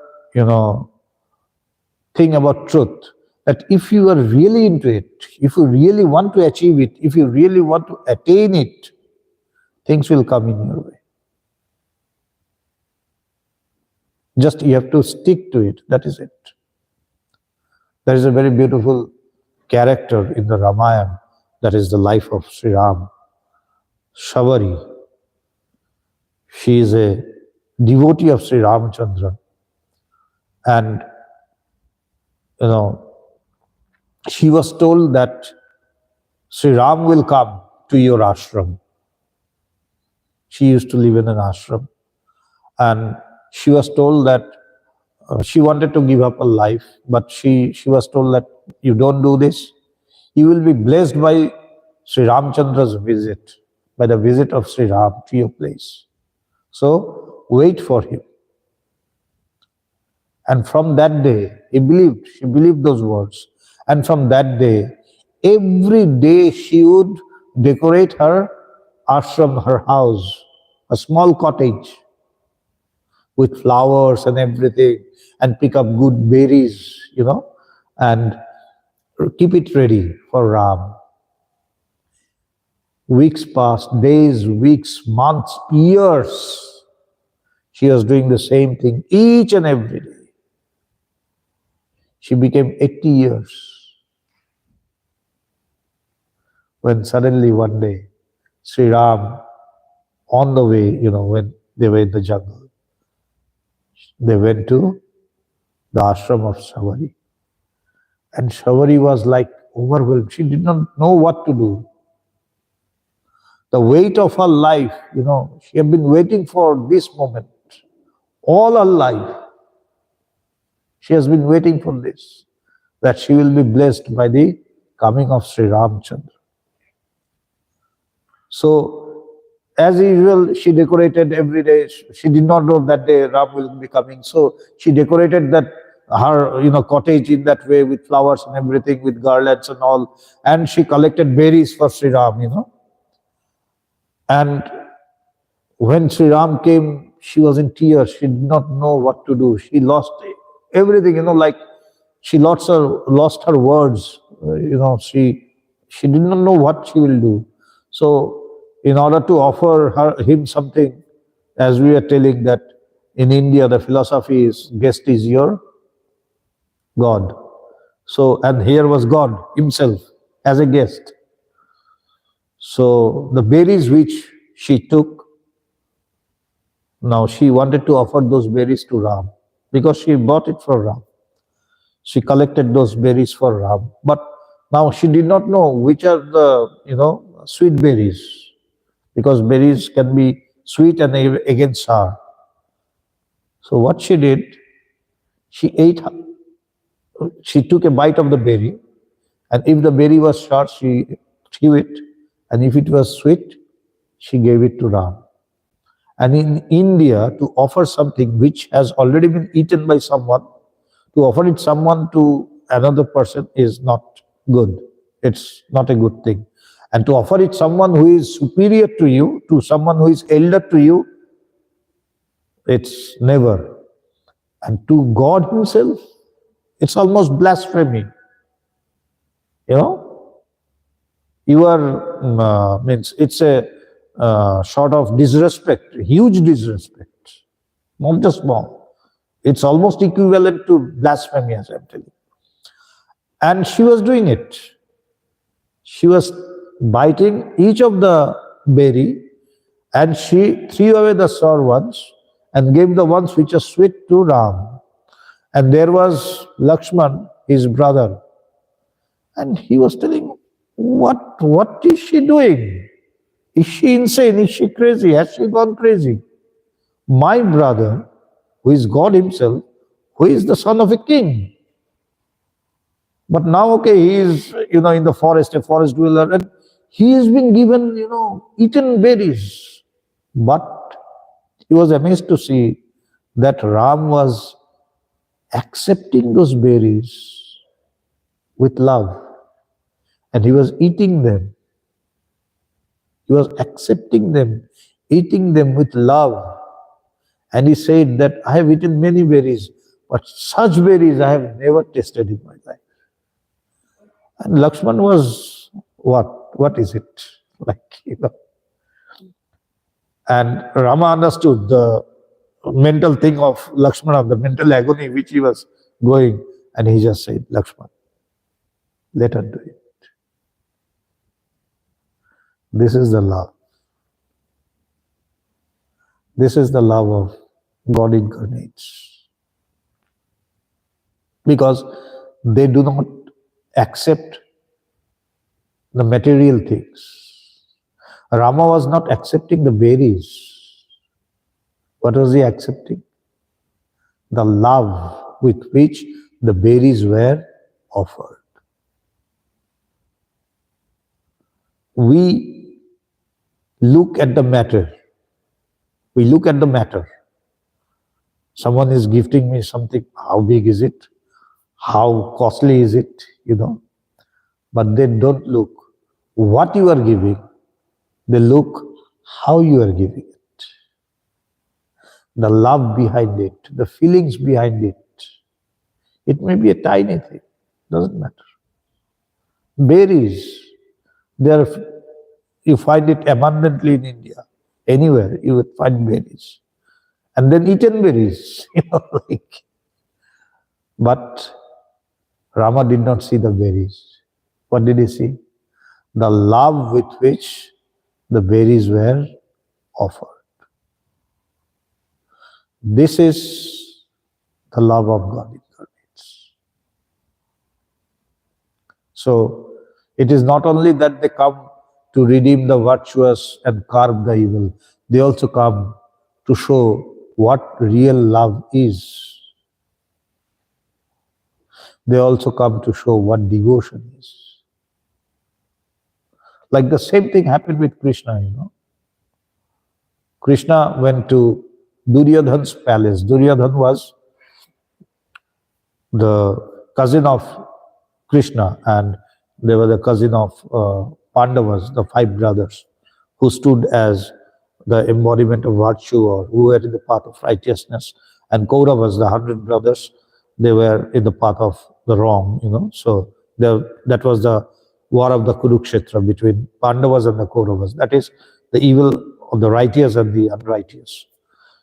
thing about truth, that if you are really into it, if you really want to achieve it, if you really want to attain it, things will come in your way. Just you have to stick to it. That is it. There is a very beautiful character in the Ramayana, that is the life of Sri Ram, Shavari. She is a devotee of Sri Ramchandra. And, she was told that Sri Ram will come to your ashram. She used to live in an ashram. And she was told that she wanted to give up her life, but she was told that you don't do this. You will be blessed by Sri Ramchandra's visit, by the visit of Sri Ram to your place. So wait for him. And from that day, she believed those words. And from that day, every day she would decorate her ashram, her house, a small cottage with flowers and everything, and pick up good berries, and keep it ready for Ram. Weeks passed, days, weeks, months, years. She was doing the same thing each and every day. She became 80 years. When suddenly one day, Sri Ram, on the way, when they were in the jungle, they went to the ashram of Shavari. And Shavari was like overwhelmed. She did not know what to do. The weight of her life, she had been waiting for this moment. All her life, she has been waiting for this, that she will be blessed by the coming of Sri Ramchandra. So, as usual, she decorated every day. She did not know that day Ram will be coming. So, she decorated her cottage in that way with flowers and everything, with garlands and all. And she collected berries for Sri Ram, And when Sri Ram came, she was in tears. She did not know what to do. She lost everything, like she lost her words. She did not know what she will do. So, in order to offer him something, as we are telling that in India the philosophy is guest is your God. So, and here was God himself as a guest. So, the berries which she took, now she wanted to offer those berries to Ram because she bought it for Ram. She collected those berries for Ram. But now she did not know which are the, sweet berries, because berries can be sweet and again sour. So what she did, she took a bite of the berry, and if the berry was sour, she threw it, and if it was sweet, she gave it to Ram. And in India, to offer something which has already been eaten by someone, to offer it someone to another person is not good. It's not a good thing. And to offer it someone who is superior to you, to someone who is elder to you, it's never. And to God himself, it's almost blasphemy. You are, it's a sort of disrespect, huge disrespect, not just small. It's almost equivalent to blasphemy, as I'm telling you. And she was doing it. She was biting each of the berry, and she threw away the sour ones and gave the ones which are sweet to Ram. And there was Lakshman, his brother, and he was telling, what is she doing? Is she insane? Is she crazy? Has she gone crazy? My brother, who is God himself, who is the son of a king. But now, okay, he is, in the forest, a forest dweller, and he has been given, eaten berries. But he was amazed to see that Ram was accepting those berries with love, and he was eating them. He was accepting them, eating them with love. And he said that I have eaten many berries, but such berries I have never tasted in my life. And Lakshman was, what is it? And Rama understood the mental thing of Lakshmana, the mental agony which he was going, and he just said, Lakshmana, let her do it. This is the love. This is the love of God incarnates. Because they do not accept the material things. Rama was not accepting the berries. What was he accepting? The love with which the berries were offered. We look at the matter. We look at the matter. Someone is gifting me something. How big is it? How costly is it? But they don't look what you are giving. They look how you are giving it. The love behind it, the feelings behind it. It may be a tiny thing. Doesn't matter. Berries. You find it abundantly in India. Anywhere you would find berries. And then eaten berries. But Rama did not see the berries. What did he see? The love with which the berries were offered. This is the love of God incarnates. So, it is not only that they come to redeem the virtuous and curb the evil, they also come to show what real love is. They also come to show what devotion is. Like the same thing happened with Krishna, Krishna went to Duryodhana's palace. Duryodhana was the cousin of Krishna, and they were the cousin of Pandavas, the 5 brothers, who stood as the embodiment of virtue, or who were in the path of righteousness. And Kauravas, the 100 brothers, they were in the path of the wrong, So that was the war of the Kurukshetra between Pandavas and the Kauravas. That is the evil of the righteous and the unrighteous.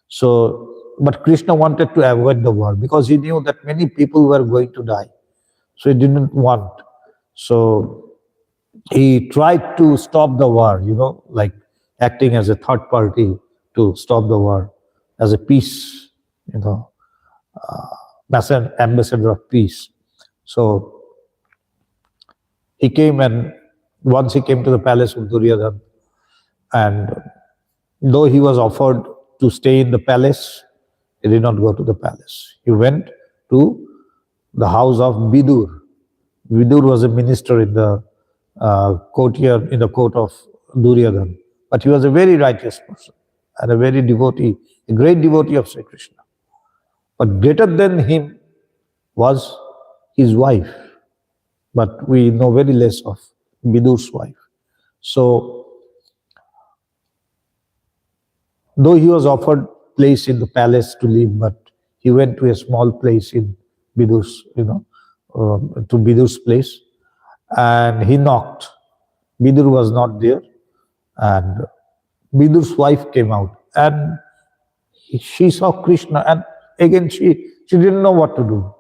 So, but Krishna wanted to avoid the war because he knew that many people were going to die. So he didn't want. So he tried to stop the war, like acting as a third party to stop the war, as a peace, ambassador of peace. So he came, and once he came to the palace of Duryodhana, and though he was offered to stay in the palace, he did not go to the palace. He went to the house of Vidur. Vidur was a minister in the courtyard, in the court of Duryodhana. But he was a very righteous person and a great devotee of Sri Krishna. But greater than him was his wife. But we know very less of Vidur's wife. So, though he was offered place in the palace to live, but he went to a small place in Vidur's, to Vidur's place, and he knocked. Vidur was not there, and Vidur's wife came out, and she saw Krishna, and again she didn't know what to do.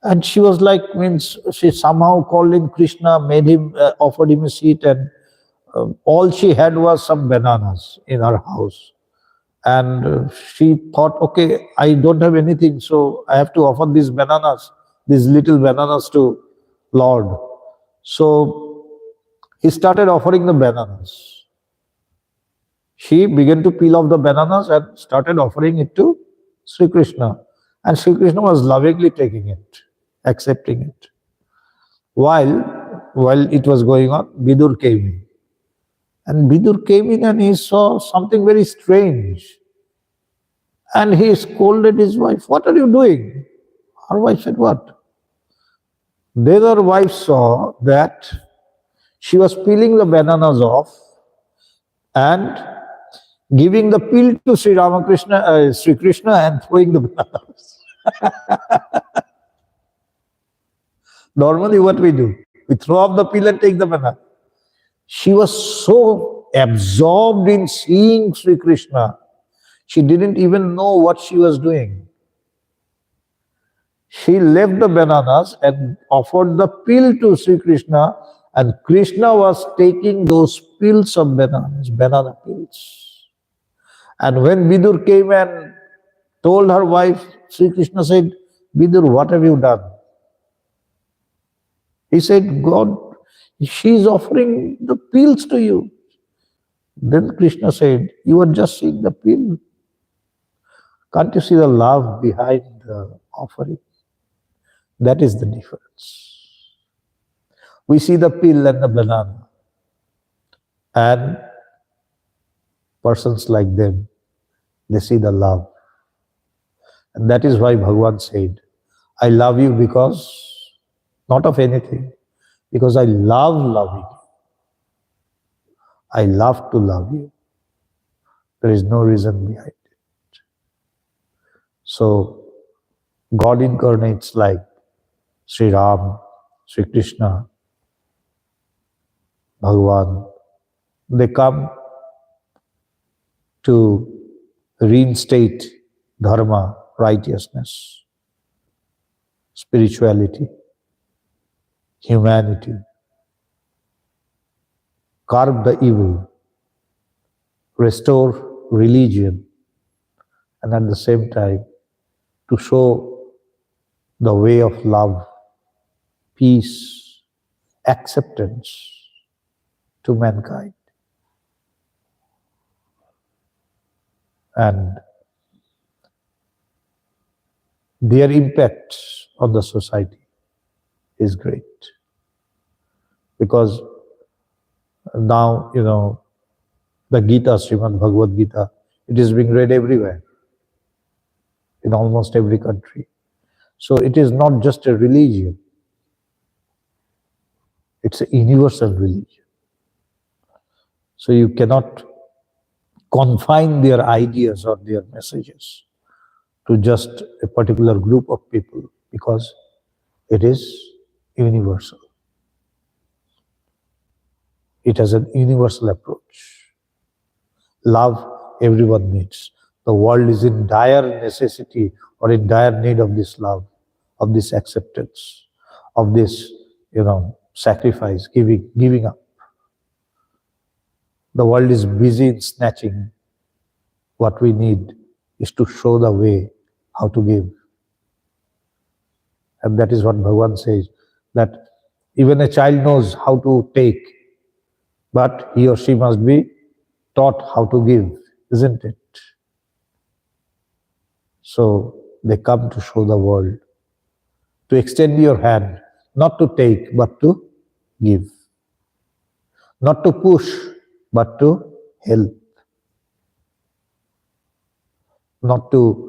And she was like, she somehow called in Krishna, made him, offered him a seat, and all she had was some bananas in her house. And she thought, okay, I don't have anything, so I have to offer these little bananas to Lord. So he started offering the bananas. She began to peel off the bananas and started offering it to Sri Krishna. And Sri Krishna was lovingly taking it, accepting it. While it was going on, Vidur came in. And Vidur came in and he saw something very strange. And he scolded his wife, "What are you doing?" Her wife said, "What?" The other wife saw that she was peeling the bananas off and giving the peel to Sri Krishna and throwing the bananas. Normally what we do, we throw off the peel and take the banana. She was so absorbed in seeing Sri Krishna. She didn't even know what she was doing. She left the bananas and offered the peel to Sri Krishna, and Krishna was taking those peels of bananas, banana peels. And when Vidur came and told her wife, Sri Krishna said, Vidur, what have you done? He said, God, she is offering the peels to you. Then Krishna said, you are just seeing the peel. Can't you see the love behind the offering? That is the difference. We see the peel and the banana, and persons like them, they see the love. And that is why Bhagavan said, I love you because, not of anything, because I love loving you. I love to love you. There is no reason behind it. So, God incarnates like Sri Ram, Sri Krishna, Bhagavan. They come to reinstate dharma, righteousness, spirituality, humanity, curb the evil, restore religion, and at the same time to show the way of love, peace, acceptance to mankind. And their impact on the society is great. Because now, the Gita, Srimad Bhagavad Gita, it is being read everywhere, in almost every country. So it is not just a religion, it's a universal religion. So you cannot confine their ideas or their messages to just a particular group of people, because it is universal. It has a universal approach. Love everyone needs. The world is in dire necessity or in dire need of this love, of this acceptance, of this, sacrifice, giving up. The world is busy in snatching. What we need is to show the way how to give. And that is what Bhagavan says, that even a child knows how to take, but he or she must be taught how to give, isn't it? So they come to show the world, to extend your hand, not to take, but to give. Not to push, but to help. Not to,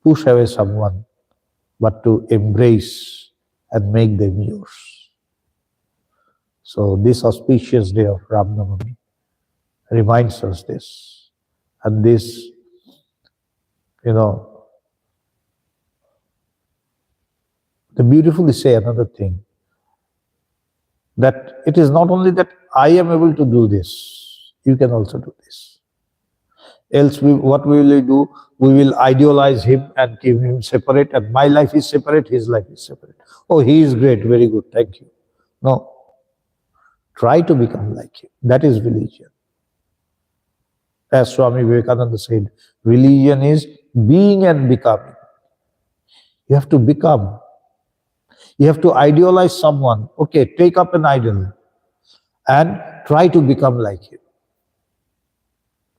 push away someone, but to embrace and make them yours. So this auspicious day of Ram Navami reminds us this. And this, they beautifully say another thing, that it is not only that I am able to do this, you can also do this. Else what we will do? We will idealize him and keep him separate, and my life is separate, his life is separate. Oh, he is great, very good, thank you. No. Try to become like him. That is religion. As Swami Vivekananda said, religion is being and becoming. You have to become. You have to idealize someone. Okay, take up an idol and try to become like him.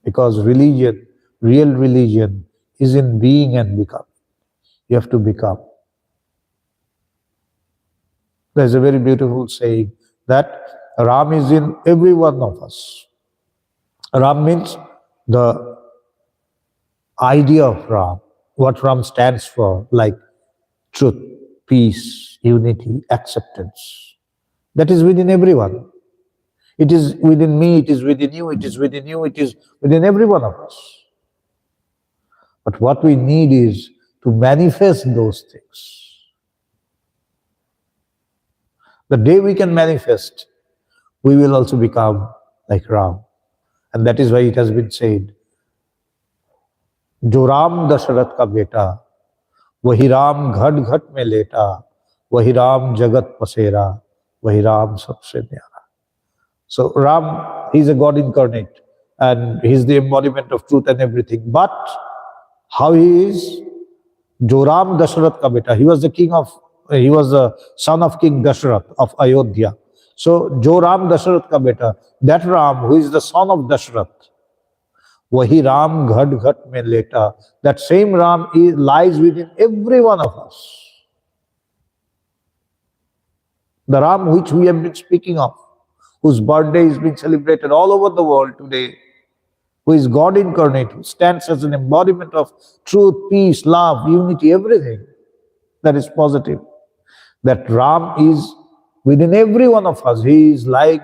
Because religion, real religion, is in being and becoming. You have to become. There's a very beautiful saying that Ram is in every one of us. Ram means the idea of Ram, what Ram stands for, like truth, peace, unity, acceptance. That is within everyone. It is within me, it is within you, it is within you, it is within every one of us. But what we need is to manifest those things. The day we can manifest, we will also become like Ram. And that is why it has been said जो राम दशरथ का बेटा, वही राम घट घट में लेटा, वही राम जगत पसेरा, वही राम सबसे न्यारा. So Ram, he is a God incarnate and he is the embodiment of truth and everything. But how he is? Jo Ram Dasharath ka beta, he was the son of King Dasharath of Ayodhya. So Jo Ram Dasharath ka beta, that Ram who is the son of Dasharath, wahi Ram ghat ghat mein leta, that same Ram lies within every one of us. The Ram which we have been speaking of, whose birthday is being celebrated all over the world today, who is God incarnate, who stands as an embodiment of truth, peace, love, unity, everything that is positive. That Ram is within every one of us. He lies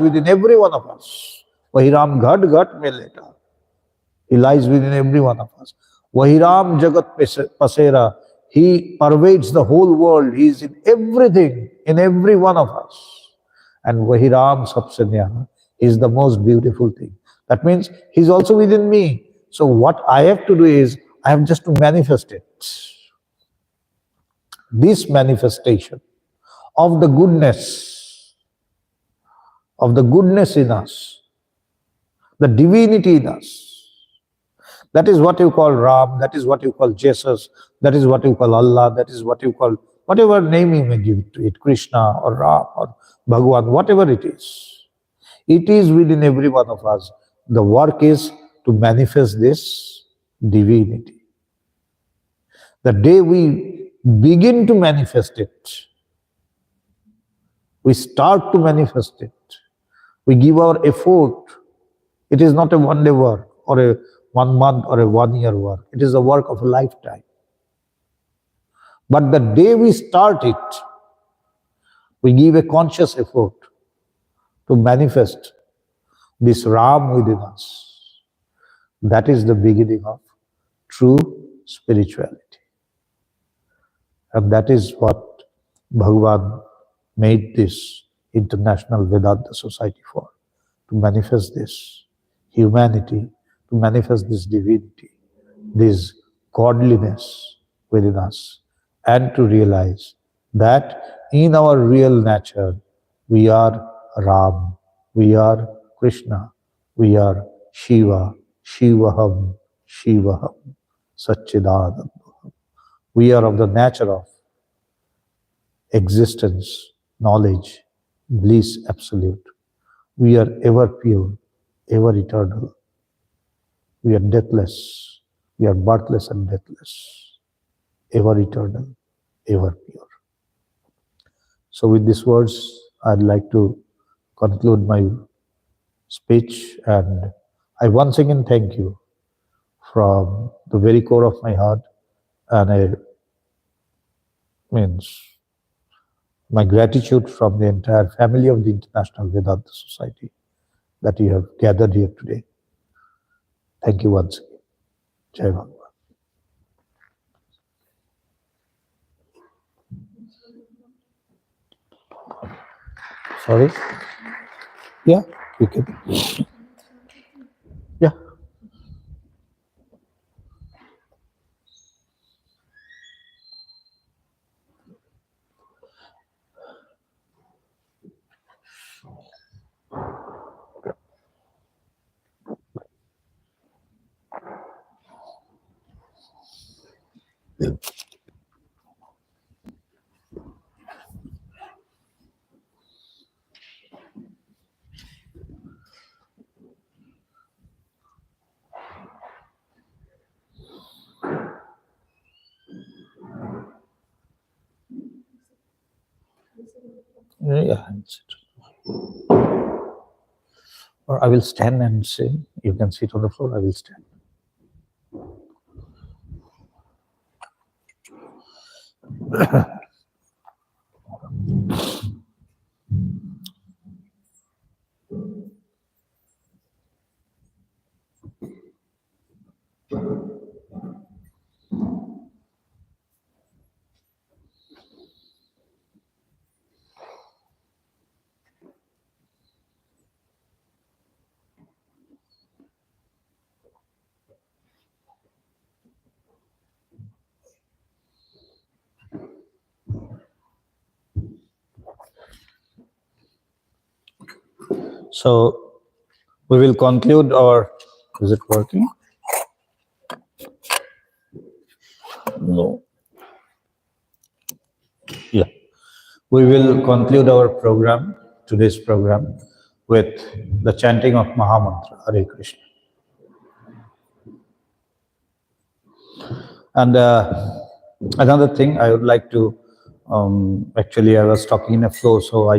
within every one of us. Wahi Ram ghat ghat mein leta. He lies within every one of us. Wahi Ram jagat pasera. He pervades the whole world. He is in everything, in every one of us. And Wahi Ram sabse nyara is the most beautiful thing. That means he's also within me. So what I have to do is, I have just to manifest it. This manifestation of the goodness in us, the divinity in us, that is what you call Ram, that is what you call Jesus, that is what you call Allah, that is what you call, whatever name you may give to it, Krishna or Ram or Bhagavan, whatever it is within every one of us. The work is to manifest this divinity. The day we begin to manifest it, we start to manifest it, we give our effort. It is not a one-day work or a 1 month or a 1 year work. It is the work of a lifetime. But the day we start it, we give a conscious effort to manifest this Ram within us. That is the beginning of true spirituality. And that is what Bhagavan made this International Vedanta Society for, to manifest this humanity, to manifest this divinity, this godliness within us, and to realize that in our real nature, we are Ram, we are Krishna, we are Shiva, Shivaham, Shivaham, Satchidanandam. We are of the nature of existence, knowledge, bliss absolute. We are ever pure, ever eternal. We are deathless. We are birthless and deathless, ever eternal, ever pure. So with these words, I'd like to conclude my speech, and I once again thank you from the very core of my heart, and my gratitude from the entire family of the International Vedanta Society that you have gathered here today. Thank you once again. Jai Bhagavan. Sorry? Yeah, you can. Yeah. Yeah, I'll sit. Or I will stand and sing. You can sit on the floor, I will stand. So we will conclude our, is it working? No. Yeah. We will conclude our program, today's program, with the chanting of Mahamantra, Hare Krishna. And another thing I would like to, actually I was talking in a flow, so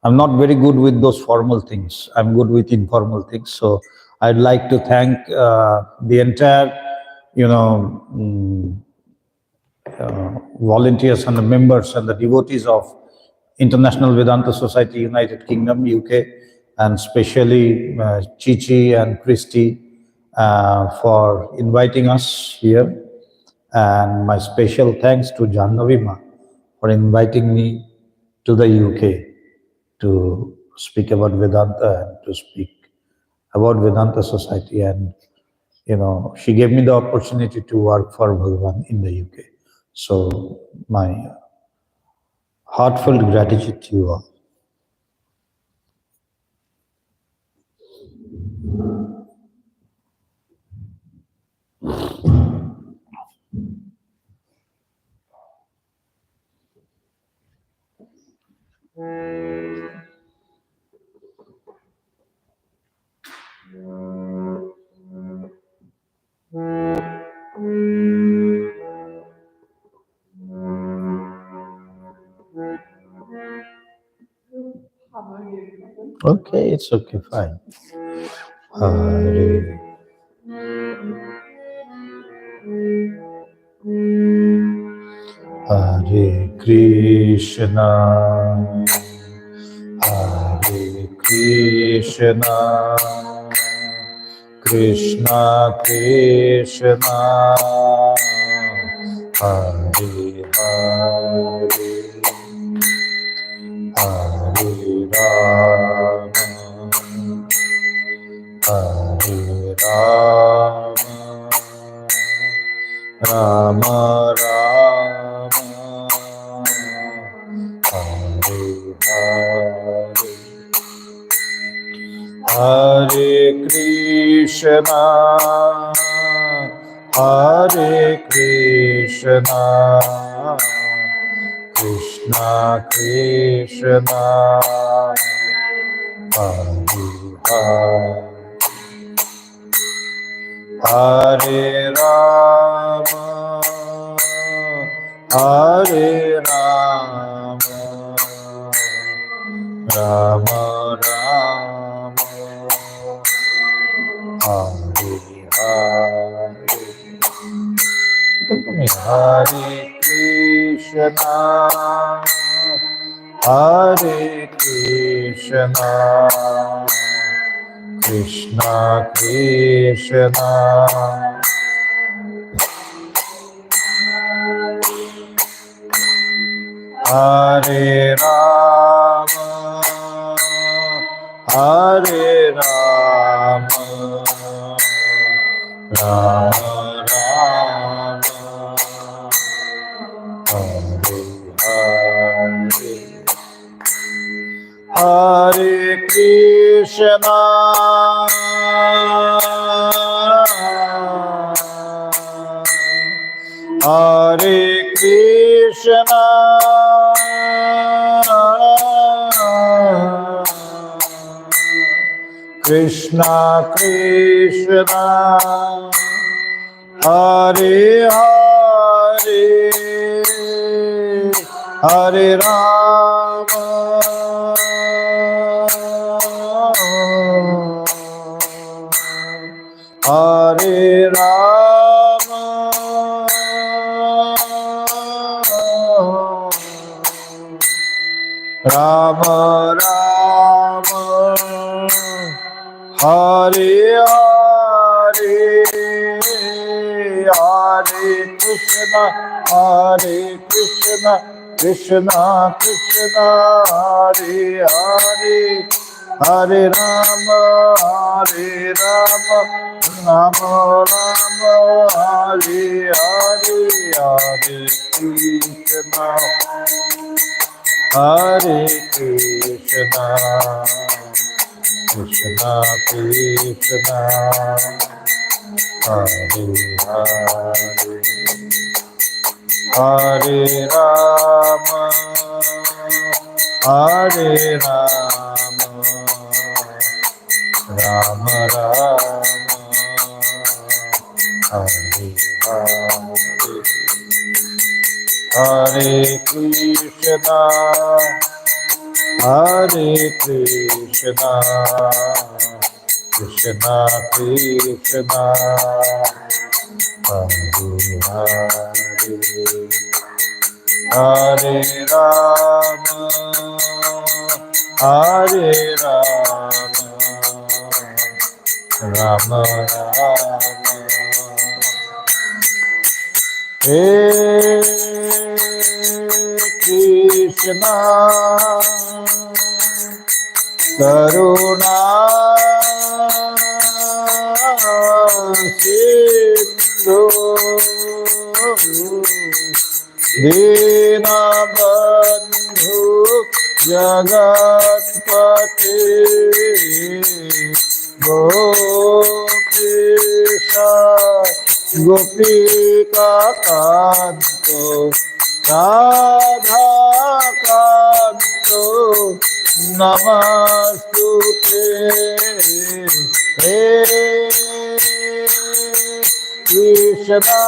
I'm not very good with those formal things. I'm good with informal things. So I'd like to thank the entire, volunteers and the members and the devotees of International Vedanta Society, United Kingdom, UK, and especially Chichi and Christy for inviting us here. And my special thanks to Jahannavima for inviting me to the UK to speak about Vedanta and to speak about Vedanta Society. And, she gave me the opportunity to work for Bhagavan in the UK. So my heartfelt gratitude to you all. Okay, it's okay, fine. Hare Hare Krishna, Hare Krishna, Krishna Krishna, Hare Hare, Hare Rama, Hare Rama, Rama Rama, Hare Hare, Hare Krishna, Hare Krishna, Krishna Krishna, Hare Hare, Hare Rama, Hare Rama, Rama Rama, Hare Hare, Hare Krishna, Hare Krishna, Krishna Krishna, Hare Rama, Hare Rama, Rama Rama, Hare Hare, Hare Krishna, Hare Krishna, Krishna Krishna, Hare Hare, Hare Rama, Hare Rama, Rama Rama, Hare Hare, Hare Krishna, Hare Krishna, Krishna Krishna, Hare Hare, Hare Rama, Hare Rama, Rama Rama, Hare Hare, Hare Krishna, Hare Krishna, Krishna Krishna Hare Hare Hare Rama Hare Rama Rama Rama Hare Hare Hare Krishna Hare Krishna Krishna Krishna Hare Hare Hare Rama Hare Rama Rama Rama Hare Krishna Karuna Sindhu Dinabandhu Jagatpate Gopesha Gopika Kanto Radha Kanto Namastute He Krishna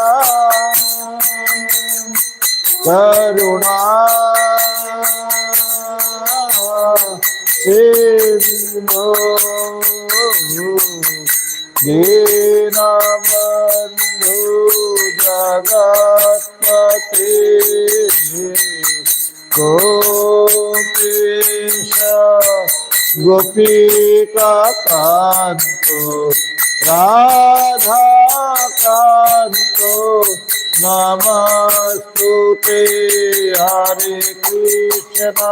Karuna Sindhu Dinabandhu Jagatpate Gopesha Gopika Kanto Radha Kanto Namastute Hare Krishna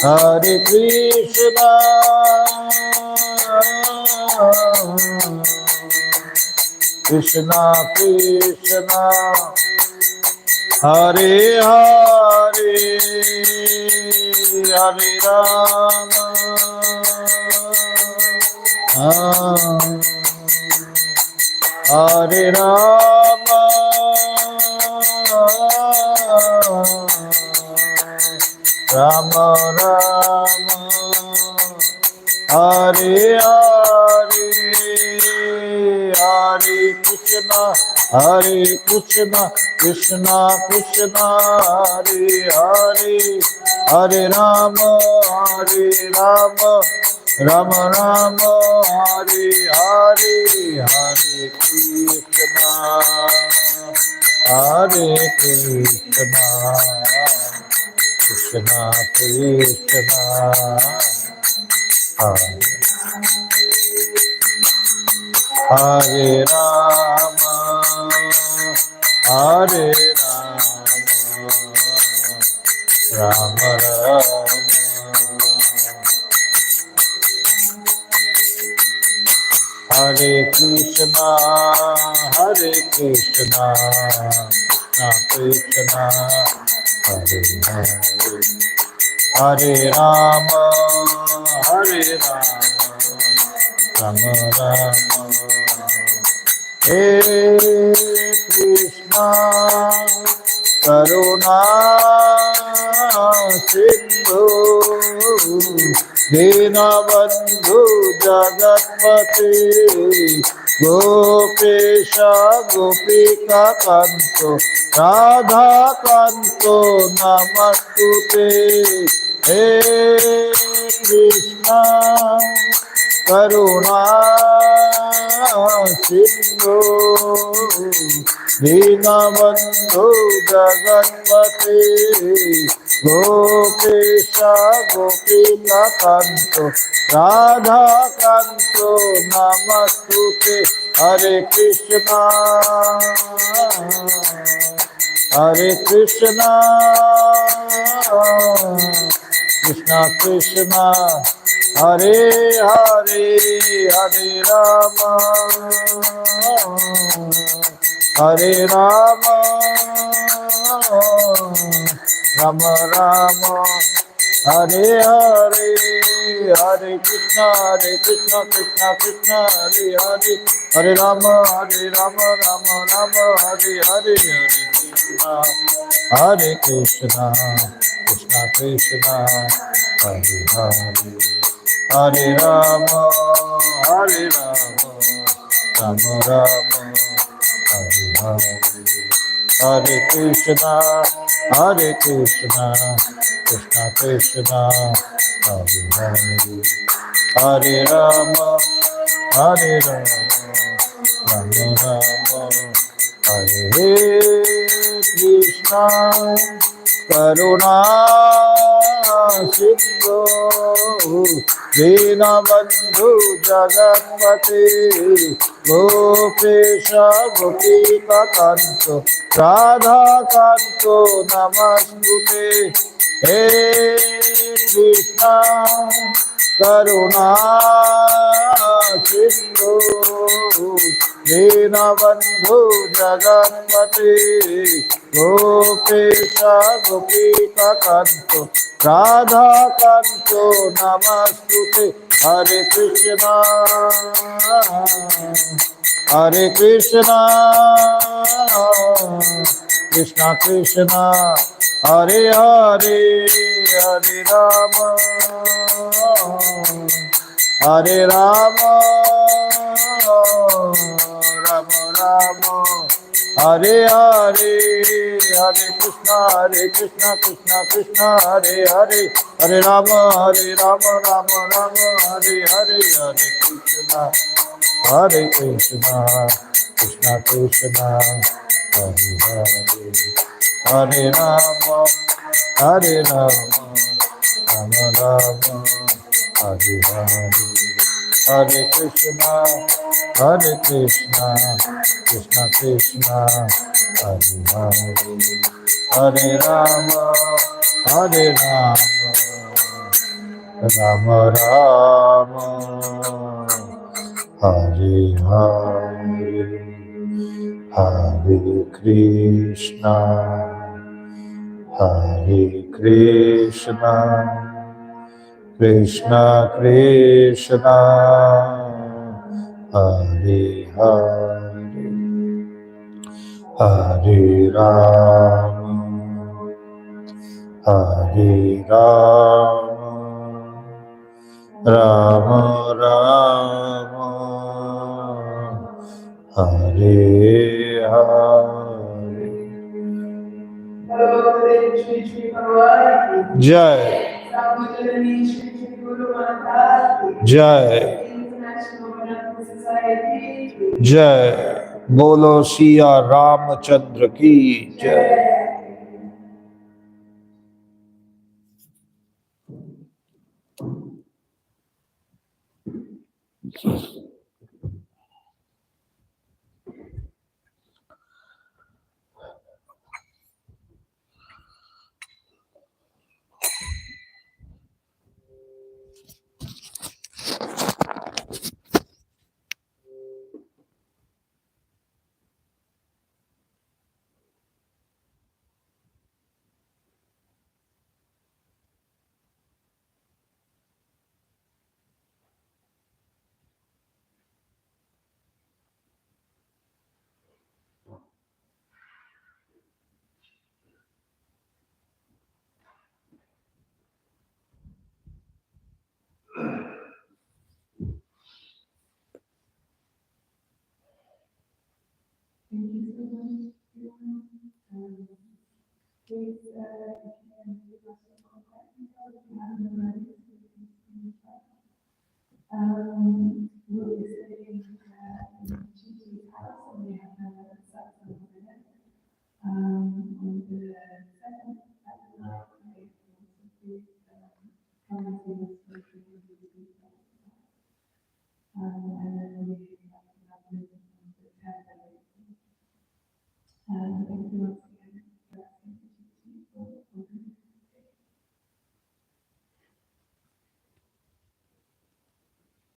Hare Krishna Krishna Krishna Hare Hare Hare Rama Hare Rama Rama Rama Hare Hare Hare Krishna Krishna Krishna Hare Hare Hare Rama Rama Rama Hare Hare Hare Krishna Krishna Krishna Hare Rama Hare Rama Rama Rama Hare Krishna Krishna Krishna Hare Hare Hare Rama Rama Rama He Krishna Karuna Sindhu Dinabandhu Jagatpate Gopesha Gopika Kanto Radha Kanto Namastute He Krishna Karuna Sindhu Dinabandhu Jagatpate Gopesha Gopika Kanto Radha Kanto Namastute Hare Krishna Krishna Krishna Hare Hare Hare Rama Rama Rama, Hare Hare, Hare Krishna, Krishna Krishna, Hare Hare, Hare Rama, Rama Rama, Hare Hare, Hare Krishna, Krishna Krishna, Hare Hare, Hare Rama, Rama Rama, Hare Hare, Hare Krishna, Krishna Krishna, Hare Hare, Hare Rama, Rama Rama, Hare Krishna, Karuna Sindhu, Dinabandhu Jagatpate, Gopesha Gopika Kanto, Radha Kanto Namastute, Hey Krishna, Karuna Sindhu, Dinabandhu Jagatpate, Gopesha Gopika Kanto, Radha Kanto Namastute, Hare Krishna, Krishna Krishna, Hare Hare, Hare Rama, Rama Rama, Hare Hare, Hare Krishna, Krishna Krishna, Hare Hare, Hare Rama, Rama Rama, Hare Hare, Hare Krishna, Krishna Krishna, Hare Hare, Hare Rama, Rama Rama, Hare Hare, Hare Krishna, Krishna Krishna, Hare Hare, Hare Rama, Rama Rama, Hare Hare, Hare Krishna, Krishna Krishna, Hare Hare, Hare Rama, Rama Rama, Hare Hare. Jai. Jai. International Vedanta Society. Jai. Bolo Siya Ramachandra ki Jai. We'll be sitting in Chichi's house, and we have a satsang there. On the second night, please come and see us for and then we have the 10th. Thank you.